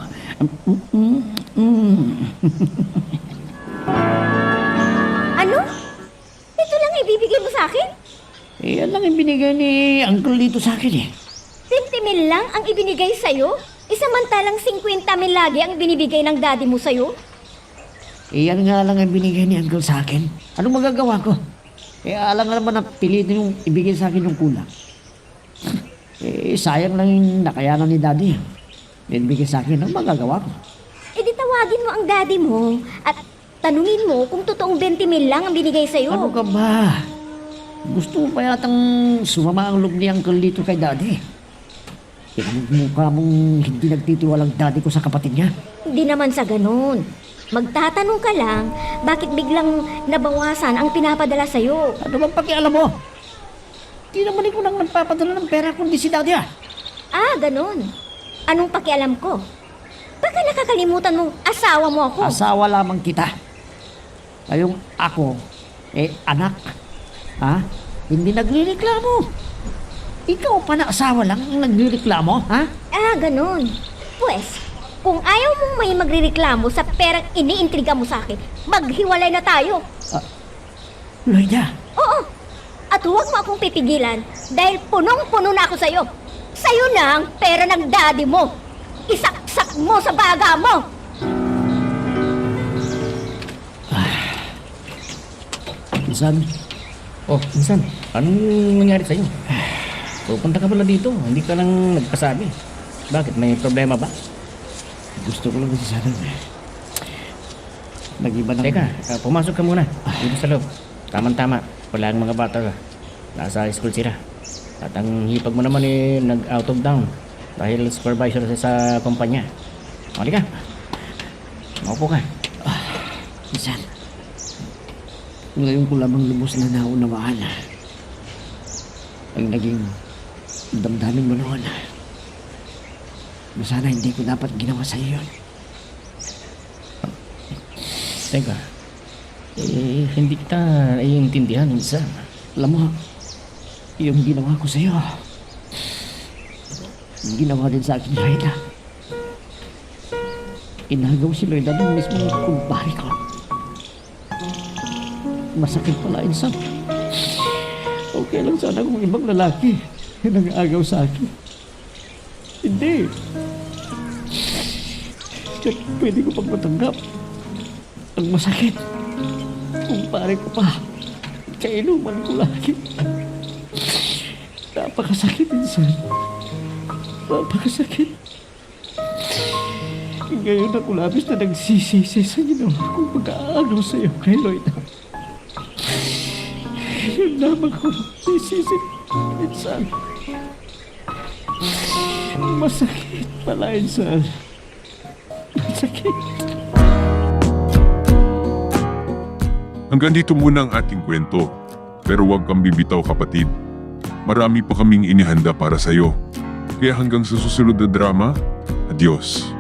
Ano? Ito lang ibibigay mo sa akin? Yan lang yung binigay ni Uncle dito sa akin eh. 20,000 lang ang ibinigay sa'yo? Isamantalang 50,000 lagi ang binibigay ng daddy mo sa'yo? Yan nga lang ang binigay ni Uncle sa akin. Anong magagawa ko? Alam nga naman na pilitin yung ibigay sa akin yung kulang. Sayang lang yung nakayanan ni Daddy. Binibigay sa akin, ang magagawa ko. E di tawagin mo ang daddy mo at tanungin mo kung totoong 20,000 lang ang binigay sa'yo. Ano ka ba? Gusto mo pa yatang sumama ang loob ni Uncle dito kay Daddy? Mukha mong hindi nagtitiwalang Daddy ko sa kapatid niya. Hindi naman sa ganun. Magtatanong ka lang, bakit biglang nabawasan ang pinapadala sa'yo? Ano bang pakialam mo? Di naman ikaw nang nagpapadala ng pera kundi si Daddy ah. Ah, ganun. Anong pakialam ko? Baka nakakalimutan mo, asawa mo ako. Asawa lamang kita. Ngayong ako, anak. Ha? Hindi nagrereklamo. Ikaw pa na asawa lang ang nagrereklamo, ha? Ah, ganun. Pwes, kung ayaw mong may magrereklamo sa perang iniintriga mo sa akin, maghiwalay na tayo. Lloyda, Oo. At huwag mo akong pipigilan dahil punong-puno na ako sa'yo. Sa'yo na ang pera ng daddy mo. Isaksak mo sa baga mo. minsan, Oh, minsan, anong nangyari sa'yo? Pupunta ka pala dito, hindi ka lang nagpasabi. Bakit, may problema ba? gusto ko lang kasi sana. Nag-iba na. Teka, pumasok ka muna dito sa loob. Tama-tama, wala ang mga bata. Nasa school sila. At ang hipag mo naman nag-out of town dahil supervisor siya sa kumpanya. Halika, maupo ka. Minsan, ngayon ko lamang lubos na naunawaan ang naging damdamin mo noon. Na sana hindi ko dapat ginawa sa iyo yun. Teka, hindi kita naiintindihan minsan. Alam mo, yung ginawa ko sa iyo, ginawa din sa akin ni Lloyda. Inagaw si Lloyda ng mismong kumpare ko. Masakit pala, insan. Okay lang sana kung ibang lalaki yung nag-aagaw sa akin. Hindi. Kahit pwede ko pang matanggap. Ang masakit. Kumpare ko pa. Kainuman ko lagi. Napakasakit, insan. Napakasakit. Ngayon ako labis na nagsisisi sa ginawa kong pag-aagaw sa iyo kay Lloyda. Yun lamang ako sisisi, insan. Masakit pala, insan. Masakit. Hanggang dito muna ang ating kwento. Pero huwag kang bibitaw, kapatid. Marami pa kaming inihanda para sa'yo. Kaya hanggang sa susunod na drama, adios.